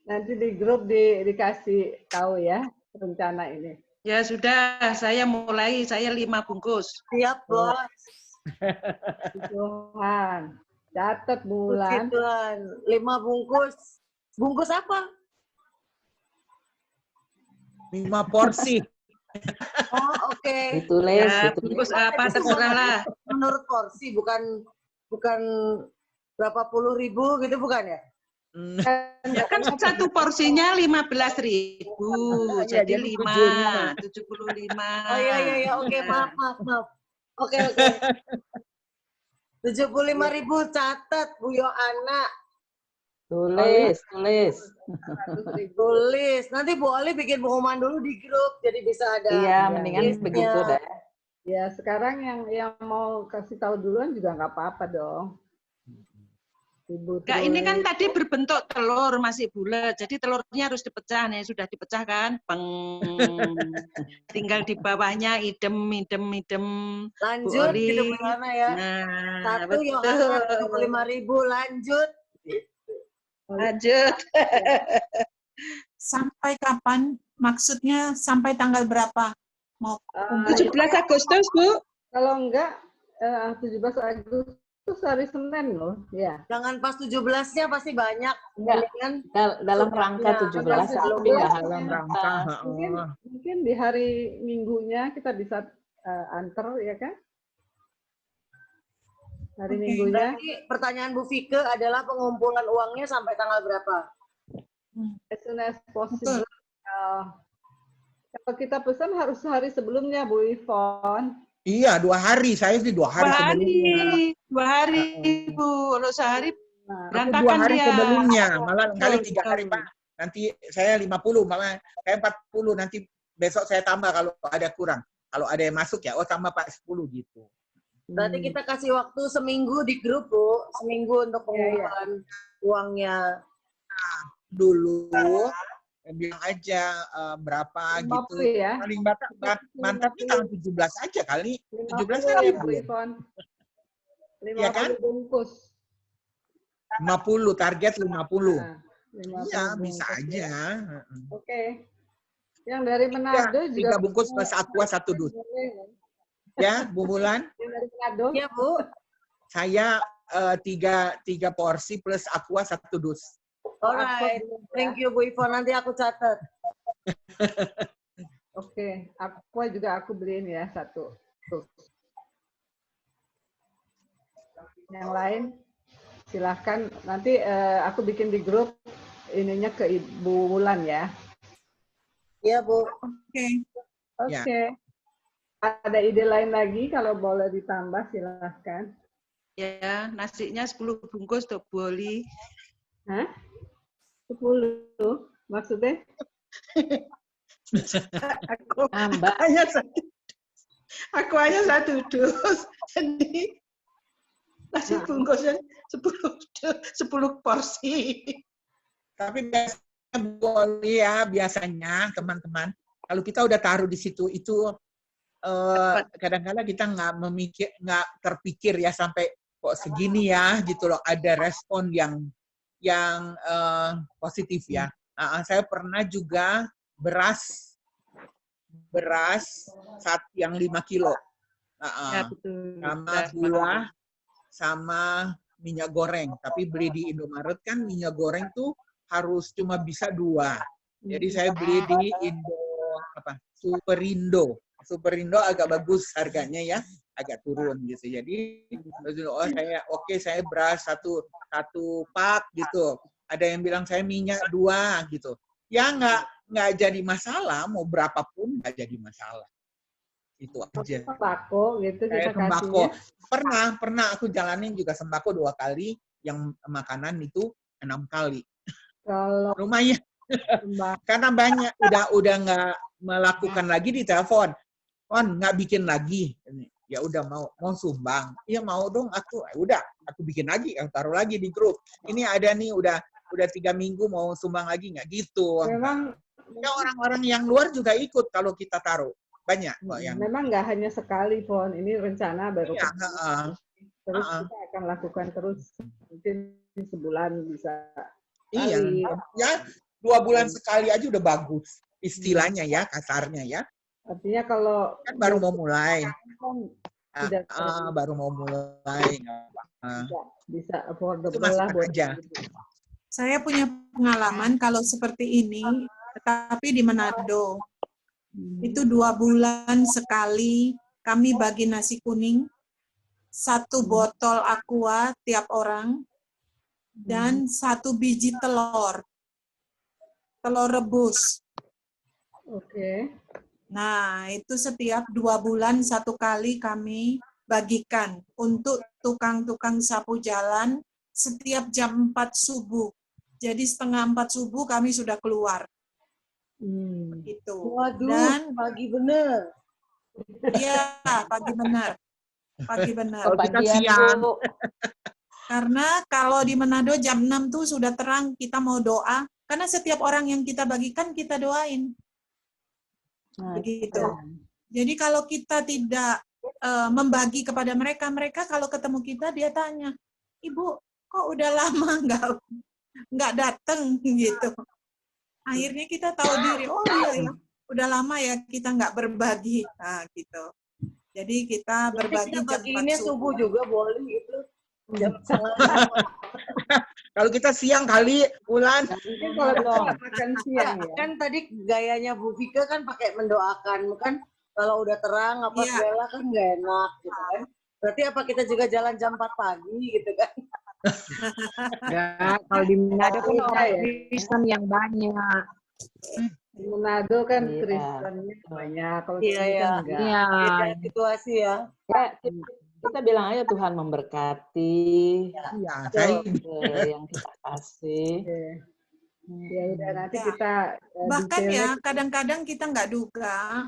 Nanti di grup dikasih tahu ya rencana ini. Ya sudah, saya 5 bungkus. Siap, Bos. Tuhan, catat bulan. Tuhan, 5 bungkus. Bungkus apa? 5 porsi. Oh, oke. Ditulis. Ya, bungkus apa terserah lah. Menurut porsi, bukan berapa puluh ribu gitu, bukan ya? Ya kan satu porsinya 15.000, jadi 75. Oh iya, oke, maaf. Oke. 75.000 catat Bu Yohana. Tulis. Nanti Bu Oli bikin pengumuman dulu di grup jadi bisa ada. Iya, mendingan begitu deh. Ya, sekarang yang mau kasih tahu duluan juga nggak apa-apa dong. Enggak, ini kan tadi berbentuk telur masih bulat, jadi telurnya harus dipecah nih, sudah dipecah kan, tinggal di bawahnya idem. Lanjut gitu mana ya? Nah, 1 Yohana 25.000 lanjut. Sampai kapan? Maksudnya sampai tanggal berapa? Mau 17 Agustus, Bu. Kalau enggak 17 Agustus Agustus hari Senin loh, ya. Jangan pas 17-nya pasti banyak. Enggak, Kan? dalam rangka Ya, 17 tapi sebelum enggak dalam rangka. Mungkin di hari Minggunya kita bisa antar, ya kan? Hari Oke. Minggunya. Berarti pertanyaan Bu Fike adalah pengumpulan uangnya sampai tanggal berapa? As soon as possible. Kalau kita pesan harus hari sebelumnya, Bu Ivon. Iya, 2 hari. Saya sih 2 hari sebelumnya. 2 hari, Bu. Kalau sehari Nah, Aku 2 berantakan hari dia. sebelumnya, malah kali 3 Betul, hari, Pak. Nanti saya 50, malah saya 40. Nanti besok saya tambah kalau ada kurang. Kalau ada yang masuk ya, tambah Pak 10 gitu. Berarti kita kasih waktu seminggu di grup, Bu. Seminggu untuk pengumpulan uangnya. Dulu bilang aja berapa 50 gitu. ya. Paling mantapnya tanggal 17 aja kali. 17 kan 50 ya, Bu Bu. Ivon. 50 Iya kan? bungkus. 50, target 50. Nah, 50 Iya, bisa bungkus, aja. ya. Oke. Yang dari Manado juga 3 bungkus plus aqua 1 dus. Ya, Bu Bulan? Yang dari Manado. Iya, Bu. Saya 3 porsi plus aqua 1 dus. Alright. Thank you, Bu Ivon. Nanti aku catat. Oke, aqua juga aku beliin ya 1. Tuh. Yang lain silahkan, nanti aku bikin di grup ininya ke Ibu Wulan ya. Iya, Bu. Oke. Oke. Ada ide lain lagi kalau boleh ditambah silahkan. Ya, nasinya 10 bungkus tuh, Boli. Hah? 10 maksudnya? Aku hanya 1 dus. Jadi nasi bungkusnya 10 porsi. Tapi biasanya boleh ya, biasanya teman-teman, kalau kita udah taruh di situ itu kadang-kadang kita nggak terpikir ya sampai kok segini ya gitu loh, ada respon yang positif ya. Saya pernah juga beras yang 5 kilo, Ya, betul. sama gula, sama minyak goreng. Tapi beli di Indomaret kan minyak goreng tuh harus cuma bisa 2. Jadi saya beli di Superindo. Superindo agak bagus harganya ya, agak turun gitu. Jadi saya beras satu pak gitu. Ada yang bilang saya minyak 2 gitu. Ya nggak jadi masalah, mau berapapun nggak jadi masalah. Itu aja. Sembako gitu kita Sembako. kasihnya. Pernah aku jalanin juga sembako 2 kali, yang makanan itu 6 kali. Kalau Lumayan. Karena banyak udah nggak melakukan lagi di telepon. Nggak bikin lagi. Ya udah mau sumbang. Iya mau dong aku. Udah, aku bikin lagi, aku taruh lagi di grup. Ini ada nih udah 3 minggu mau sumbang lagi nggak gitu. Memang ya orang-orang yang luar juga ikut kalau kita taruh. Banyak kok yang. Memang nggak hanya sekali, Pon. Ini rencana baru. Ya, terus kita akan lakukan terus. Mungkin sebulan bisa. Iya. Ya, 2 bulan sekali aja udah bagus. Istilahnya ya, kasarnya ya. Artinya kalau kan baru mau mulai. Baru mau mulai. Bisa affordable lah buat aja. Saya punya pengalaman kalau seperti ini, tetapi di Manado. Itu 2 bulan sekali kami bagi nasi kuning, 1 botol aqua tiap orang, dan 1 biji telur rebus. Oke. Nah, itu setiap 2 bulan 1 kali kami bagikan untuk tukang-tukang sapu jalan setiap jam 4 subuh. Jadi setengah 4 subuh kami sudah keluar. Begitu. Waduh, dan pagi bener. Iya, pagi benar. Pagi benar. Kalau kita siang. Karena kalau di Manado jam 6 tuh sudah terang, kita mau doa. Karena setiap orang yang kita bagikan, kita doain. Begitu. Jadi kalau kita tidak membagi kepada mereka, mereka kalau ketemu kita, dia tanya, Ibu, kok udah lama nggak datang gitu. Akhirnya kita tahu diri, oh iya ya, udah lama ya kita nggak berbagi, nah gitu. Jadi kita berbagi jam 4 subuh juga boleh gitu. Jam setengah 5. Kalau kita siang kali, Ulan. Mungkin kalau kita nggak makan siang ya. Kan tadi gayanya Bu Vika kan pakai mendoakan, kan kalau udah terang apa Iya. segala kan nggak enak gitu kan. Berarti apa kita juga jalan jam 4 pagi gitu kan? Enggak, kalau di Manado kan Beda orang ya. Kristen yang banyak. Di Manado kan Iya. Kristennya banyak, kalau Iya, sini kan iya. enggak. Iya. Beda situasi ya. Ya, kita bilang aja Tuhan memberkati Iya, saya yang kita kasih. Oke. Ya udah nanti Ya. kita Bahkan detailnya ya kadang-kadang kita nggak duga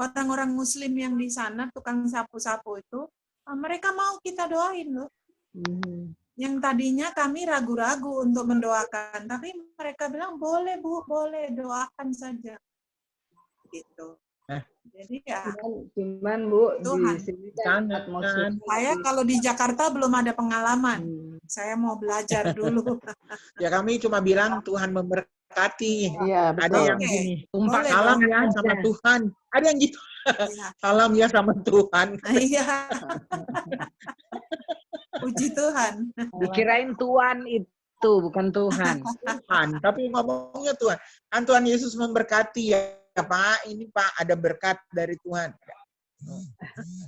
orang-orang Muslim yang di sana tukang sapu-sapu itu mereka mau kita doain loh. Mhm. Yang tadinya kami ragu-ragu untuk mendoakan, tapi mereka bilang boleh Bu, boleh doakan saja. Gitu. Jadi ya Cuman Bu Tuhan. di sini kan Jangan. atmosfer saya kalau di Jakarta belum ada pengalaman. Saya mau belajar dulu. Ya kami cuma bilang Tuhan memberkati. Iya, Ada betul. yang Oke. gini, Tumpah Boleh salam dong. ya sama aja. Tuhan. Ada yang gitu, Iya. salam ya sama Tuhan. Iya. Puji Tuhan. Dikirain Tuhan itu, bukan Tuhan. Tuhan, tapi ngomongnya Tuhan. Kan Tuhan Yesus memberkati ya Pak, ini Pak ada berkat dari Tuhan.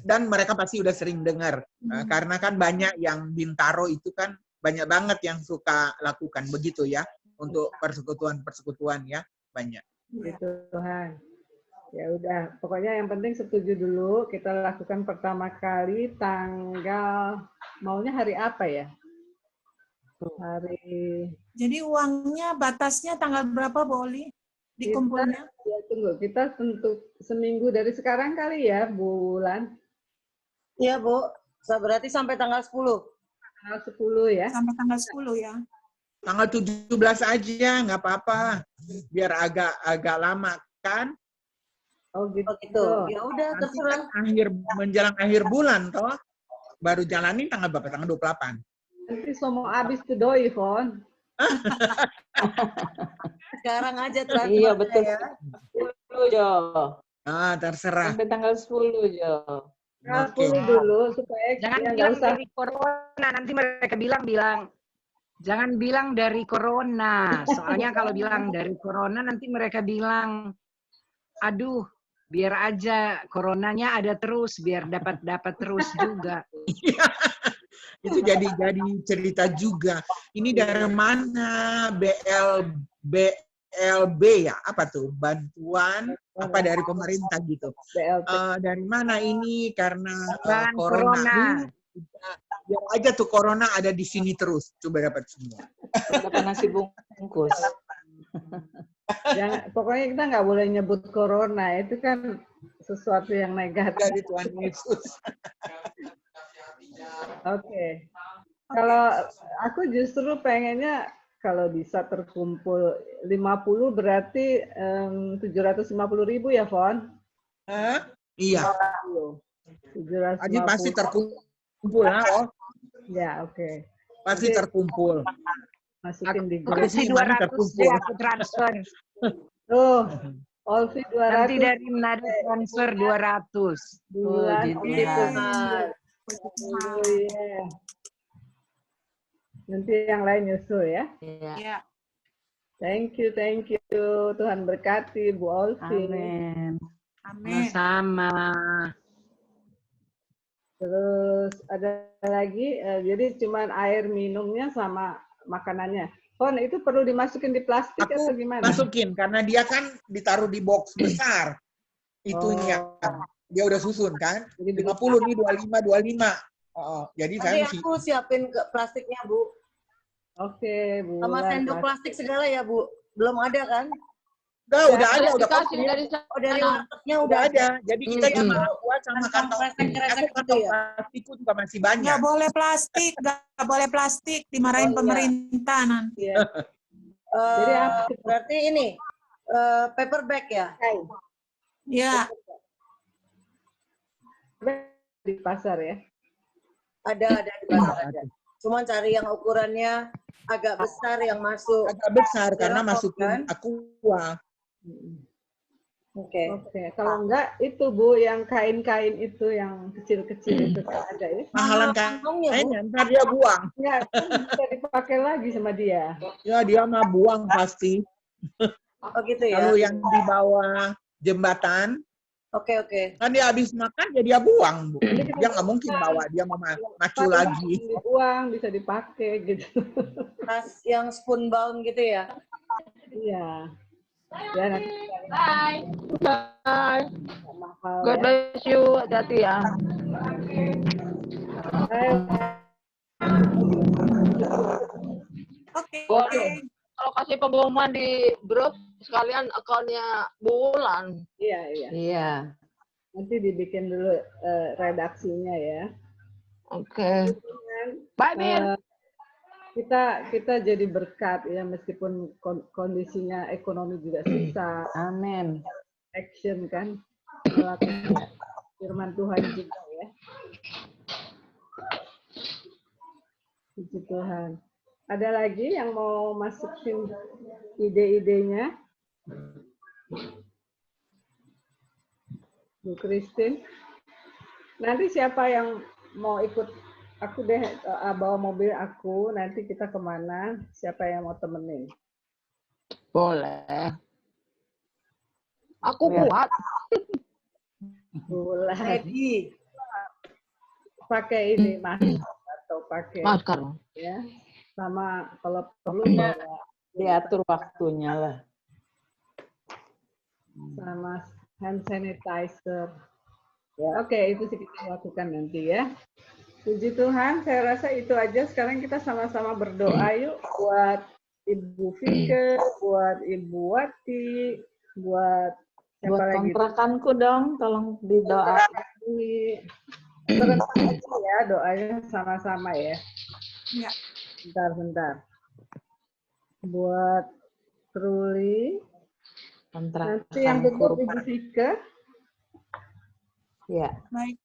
Dan mereka pasti udah sering dengar. Karena kan banyak yang Bintaro itu kan banyak banget yang suka lakukan begitu ya. Untuk persekutuan-persekutuan ya, banyak. gitu Tuhan. Ya udah, pokoknya yang penting setuju dulu. Kita lakukan pertama kali tanggal, maunya hari apa ya? Hari Jadi uangnya batasnya tanggal berapa Boli dikumpulnya? ya tunggu, kita tentu seminggu dari sekarang kali ya, bulan Iya Bu, berarti sampai tanggal 10. tanggal 10 ya. Sampai tanggal 10 ya. Tanggal 17 aja, nggak apa-apa. Biar agak lama kan. Oh gitu. Oh gitu. Ya udah Nanti terserah. kan menjelang akhir bulan toh. Baru jalanin tanggal berapa? Tanggal 28. Nanti semua habis tuh doi, Fon. Sekarang aja transfer Iya, betul. ya. 10, Jo. Ah, terserah. Sampai tanggal 10, Jo. Tanggal Oke. 10 dulu supaya Jangan dia nggak bilang usah. dari corona, nanti mereka bilang. Jangan bilang dari corona. Soalnya kalau bilang dari corona nanti mereka bilang, aduh, biar aja coronanya ada terus, biar dapat terus juga. Itu jadi cerita juga. Ini dari mana? BLB ya? Apa tuh? Bantuan apa dari pemerintah gitu. BLT. Dari mana ini? Karena Dan corona. corona. Biar aja tuh corona ada di sini terus. Coba dapat semua. Dapat nasi bungkus. Pokoknya kita nggak boleh nyebut corona, itu kan sesuatu yang negatif. Dari Tuhan Yesus. Oke. Kalau aku justru pengennya kalau bisa terkumpul 50 berarti 750.000 ya, Fon? Hah? Iya. 750. Ini pasti terkumpul ya. Oh. Ya, oke. Pasti terkumpul. Masukin di Aku grup. kasih Gimana 200 terkumpul? deh, aku transfer. Tuh, Olvi Nanti 200 dari Manado transfer 200. bulan. Puji Olvi Tuhan. Oh, iya. Nanti yang lain nyusul ya. Iya. Ya. Thank you. Tuhan berkati Bu Olvi. Amin. Amin. Sama. Terus ada lagi, jadi cuman air minumnya sama makanannya. Fon, itu perlu dimasukin di plastik atau Aku gimana? masukin karena dia kan ditaruh di box besar. Itunya. Dia udah susun kan. Jadi 50 nih 25. Jadi saya Nanti aku siapin ke plastiknya Bu. Oke, Bu. Sama sendok plastik segala ya Bu. Belum ada kan? udah ada, udah dikasih komplit. dari Oh dari sana. wartegnya Udah udah ada. Jadi kita cuma buat sama kantong. kresek-kresek Aku gitu kantong ya? plastikku juga masih banyak. Nggak boleh plastik, dimarahin Oh, iya. pemerintah nanti. Iya. Jadi apa? Berarti ini paper bag ya? Ya, Di pasar ya. Ada di pasar ada. Cuman cari yang ukurannya agak besar yang masuk. Agak besar karena Berapa, masukin kan? aqua. Oke. Oke, kalau enggak itu Bu, yang kain-kain itu yang kecil-kecil itu kan ada ya? Mahalan Kantongnya, Bu. kainnya, ntar dia buang. Enggak, kan bisa dipakai lagi sama dia. Ya dia mah buang pasti. Oh gitu ya. Kalau yang di bawah jembatan, Oke, oke. kan dia habis makan ya dia buang, Bu. Dia nggak mungkin bawa, dia mau macu lagi. Dibuang, bisa dipakai gitu. Tas yang spoon bound gitu ya. Iya. Ya, nanti Bye. Bye. nggak mahal God ya. bless you. Hati-hati ya. Ayo. Oke. Oke. Kalau kasih pengumuman di grup, sekalian akunnya Bulan. Iya, iya. Iya. Nanti dibikin dulu redaksinya ya. Oke. Bye, Mir. Kita jadi berkat ya, meskipun kondisinya ekonomi juga susah, Amin. action kan, melakukan firman Tuhan juga ya. Puji Tuhan. Ada lagi yang mau masukin ide-idenya? Bu Christine. Nanti siapa yang mau ikut? Aku deh bawa mobil aku, nanti kita kemana? Siapa yang mau temenin? Boleh. Aku Ya. kuat. Boleh. Ready. Pakai ini masker atau pakai Masker. ya. Sama kalau perlu bawa Diatur waktunya lah. sama hand sanitizer. Ya, oke, itu sih kita lakukan nanti ya. Puji Tuhan, saya rasa itu aja. Sekarang kita sama-sama berdoa yuk buat Ibu Vike, buat Ibu Wati, buat siapa Buat lagi? kontrakanku dong, tolong didoain. Serentak aja ya doanya sama-sama ya. Ya. Bentar. Buat Truli, nanti yang tutup Ibu Vike. Ya. Baik.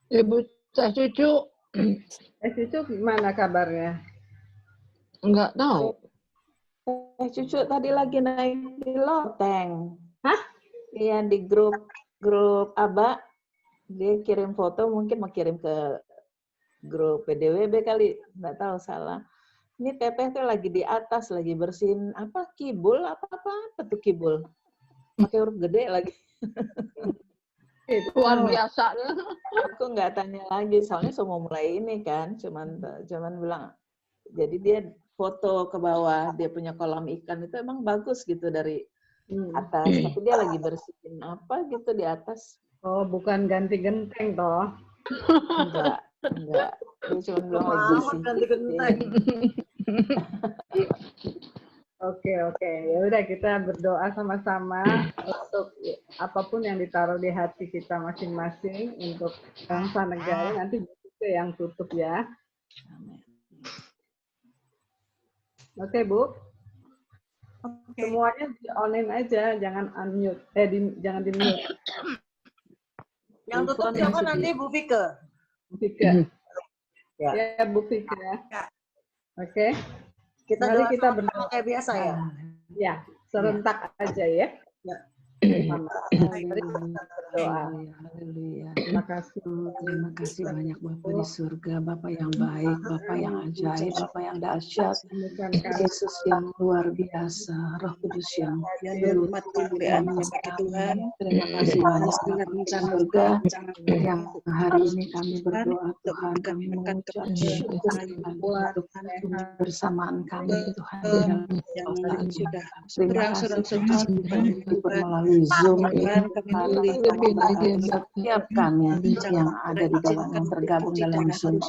Ibu Teh Cucu. Cucu gimana kabarnya? Enggak tahu. Cucu tadi lagi naik di loteng. Hah? Iya, di grup Aba. Dia kirim foto, mungkin mau kirim ke grup PDWB kali, nggak tahu salah. Ini Teteh tuh lagi di atas, lagi bersihin apa kibul, apa tuh kibul. Pakai huruf gede lagi. Luar biasa. Aku nggak tanya lagi, soalnya semua mulai ini kan, cuman bilang. Jadi dia foto ke bawah, dia punya kolam ikan itu emang bagus gitu dari atas. Tapi dia lagi bersihin apa gitu di atas. Oh, bukan ganti genteng toh? Enggak. Dia cuma bilang lagi bersih. Ganti genteng. Oke. Ya udah kita berdoa sama-sama untuk apapun yang ditaruh di hati kita masing-masing untuk bangsa negara. Nanti itu yang tutup ya. Oke, Bu. Oke. Semuanya di online aja, jangan unmute. Jangan di mute. Yang tutup siapa nanti Bu Vike? Bu Vike. Ya. Ya, Bu Vike. Ya. Oke. Kita Mari kita berdoa berdoa. kayak biasa ya. Ya, serentak aja ya. Ya. Mari kita berdoa. Haleluya. Terima kasih. Terima kasih banyak Bapak di surga, Bapak yang baik, Bapak yang ajaib, Bapak yang dahsyat, Yesus yang luar biasa, Roh Kudus yang Hormat kemuliaan-Nya bagi Tuhan. Terima kasih banyak Bapak di surga yang hari ini kami berdoa Tuhan, kami mengucap syukur untuk kebersamaan kami Tuhan di dalam yang sudah terima kasih Tuhan Tuhan melalui Zoom Tuhan kami beri setiap kami yang ada di dalam yang tergabung dalam Zoom.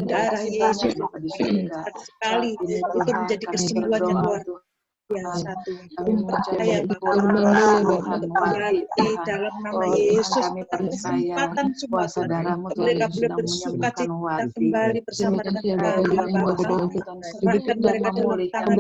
darah Yesus sekali itu menjadi kesembuhan yang luar biasa Tuhan. Saya berarti dalam nama Yesus kesempatan semua saudaramu mereka boleh bersuka cita kembali bersama dengan Bapa. Bahkan mereka dalam tangan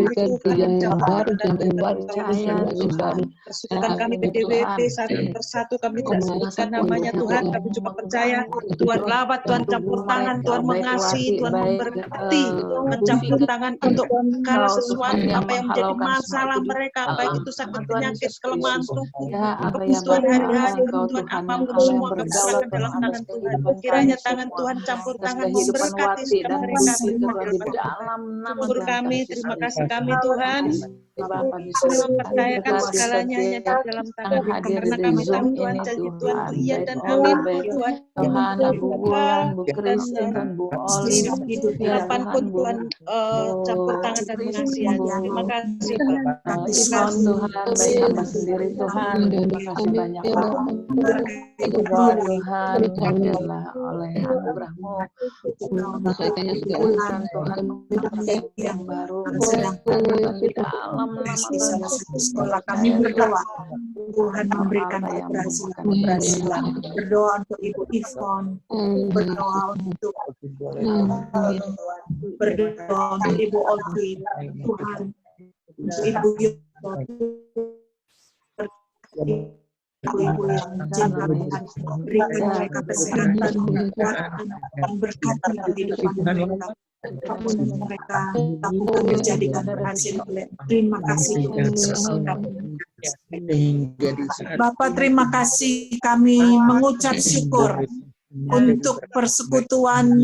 Tuhan persekutuan kami PDWB satu persatu kami tidak sebutkan namanya Tuhan, kami cuma percaya Tuhan lawat, Tuhan campur tangan, Tuhan mengasihi, Tuhan memberkati, mencampur tangan untuk segala sesuatu apa yang menjadi masalah mereka, baik itu sakit penyakit, kelemahan tubuh, kebutuhan hari-hari Tuhan, apapun semua kami serahkan dalam tangan Tuhan. Kiranya tangan Tuhan campur tangan memberkati setiap mereka. Syukur kami, terima kasih kami Tuhan. Kami mempercayakan segalanya hanya di dalam tangan karena kami tahu Tuhan janji Tuhan itu iya dan amin Tuhan. Tuhan, Bu Wulan, Bu Kristin, dan Bu Oli, Kapanpun Tuhan campur tangan dan mengasihi. Terima kasih Pak. Ivon Tuhan, baik hamba sendiri Tuhan, terima kasih banyak Pak. Doa Tuhan, biarlah oleh anugerah-Mu, Tuhan, Tuhan, yang baru, di dalam nama sekolah kami berdoa Tuhan memberikan keberhasilan. Berdoa untuk Ibu Ivon, berdoa untuk Ibu Olvi, Tuhan, Ibu Yudho, ibu-ibu yang cinta Tuhan, berikan mereka kesehatan, kekuatan, berkati kehidupan mereka. Apapun mereka lakukan dijadikan berhasil oleh. Terima kasih Tuhan Yesus. Bapak, terima kasih, kami mengucap syukur untuk persekutuan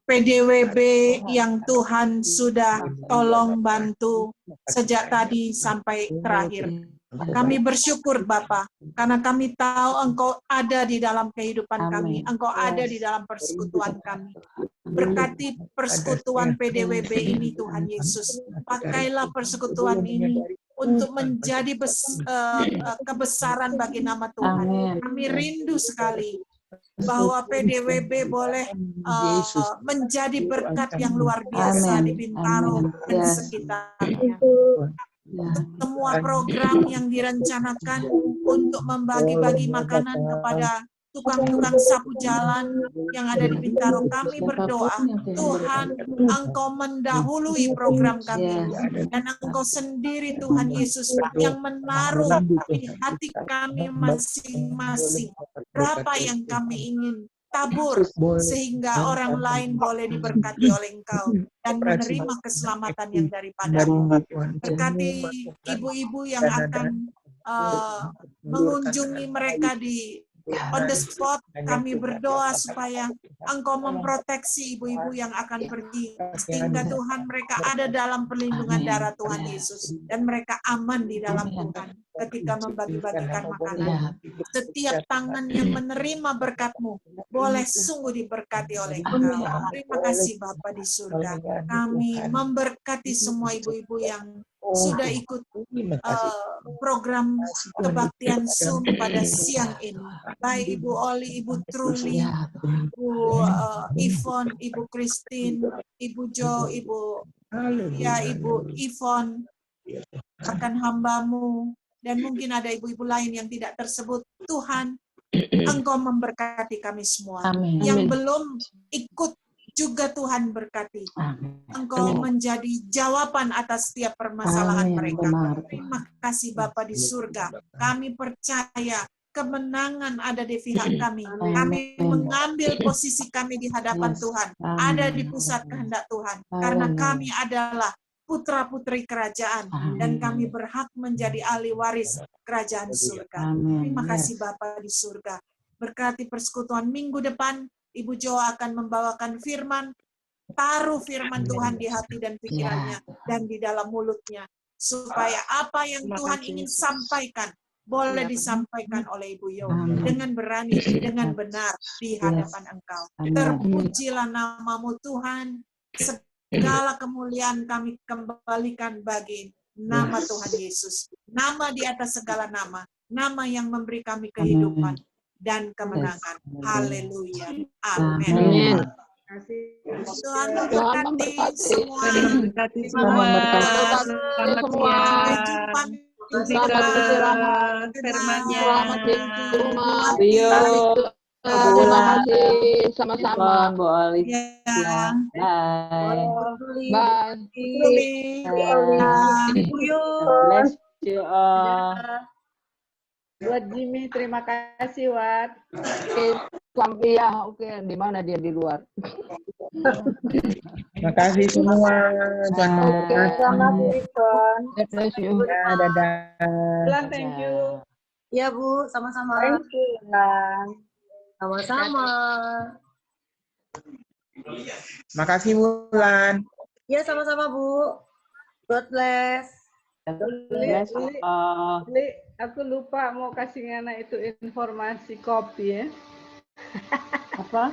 PDWB yang Tuhan sudah tolong bantu sejak tadi sampai terakhir. Kami bersyukur Bapa, karena kami tahu Engkau ada di dalam kehidupan kami, Engkau ada di dalam persekutuan kami. Berkati persekutuan PDWB ini Tuhan Yesus. Pakailah persekutuan ini untuk menjadi kebesaran bagi nama Tuhan. Kami rindu sekali bahwa PDWB boleh menjadi berkat yang luar biasa di Bintaro dan sekitarnya. Semua program yang direncanakan untuk membagi-bagi makanan kepada tukang-tukang sapu jalan yang ada di Bintaro, kami berdoa, Tuhan, Engkau mendahului program kami, dan Engkau sendiri Tuhan Yesus yang menaruh di hati kami masing-masing berapa yang kami ingin tabur sehingga orang lain boleh diberkati oleh Engkau dan menerima keselamatan yang daripada-Mu. Berkati ibu-ibu yang akan mengunjungi mereka di on the spot, kami berdoa supaya Engkau memproteksi ibu-ibu yang akan pergi, sehingga Tuhan mereka ada dalam perlindungan darah Tuhan Yesus, dan mereka aman di dalam Tuhan ketika membagi-bagikan makanan. Setiap tangan yang menerima berkat-Mu boleh sungguh diberkati oleh Engkau. Terima kasih Bapa di surga. Kami memberkati semua ibu-ibu yang sudah ikut program kebaktian Zoom pada siang ini. Baik Ibu Oli, Ibu Truli, Ibu Ivon, Ibu Christine, Ibu Jo, Ibu Ivon, akan hamba-Mu, dan mungkin ada ibu-ibu lain yang tidak tersebut. Tuhan, Engkau memberkati kami semua. Yang belum ikut juga Tuhan berkati. Engkau menjadi jawaban atas setiap permasalahan mereka. Terima kasih Bapa di surga. Kami percaya kemenangan ada di pihak kami. Kami mengambil posisi kami di hadapan Tuhan. Ada di pusat kehendak Tuhan. Karena kami adalah putra-putri kerajaan. Dan kami berhak menjadi ahli waris kerajaan surga. Terima kasih Bapa di surga. Berkati persekutuan minggu depan. Ibu Jo akan membawakan firman, taruh firman Tuhan di hati dan pikirannya dan di dalam mulutnya, supaya apa yang Tuhan ingin sampaikan boleh disampaikan oleh Ibu Jo dengan berani, dengan benar di hadapan Engkau. Terpujilah nama-Mu Tuhan, segala kemuliaan kami kembalikan bagi nama Tuhan Yesus. Nama di atas segala nama, nama yang memberi kami kehidupan dan kemenangan. Haleluya. Amin. Tuhan memberkati semua. Selamat siang. Firman-Nya. Terima kasih sama-sama. Bu Oli. Bye. Bless you all. Buat Jimmy, terima kasih, Wat. Iya, oke. Di mana dia di luar? Makasih semua. Tuhan Oke, selamat weekend. God bless you. Ya, dadah. Bulan, thank you. Ya Bu, sama-sama. Thank you, Bulan. Sama-sama. Makasih Wulan. Ya sama-sama Bu. God bless. Li, aku lupa mau kasih Ngana itu informasi kopi ya. Apa?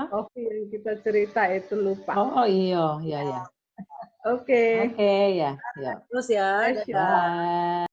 Kopi yang kita cerita itu lupa. Oh iya, ya. Oke. Oke, ya. Terus ya. Bless you. Dadah. Bye.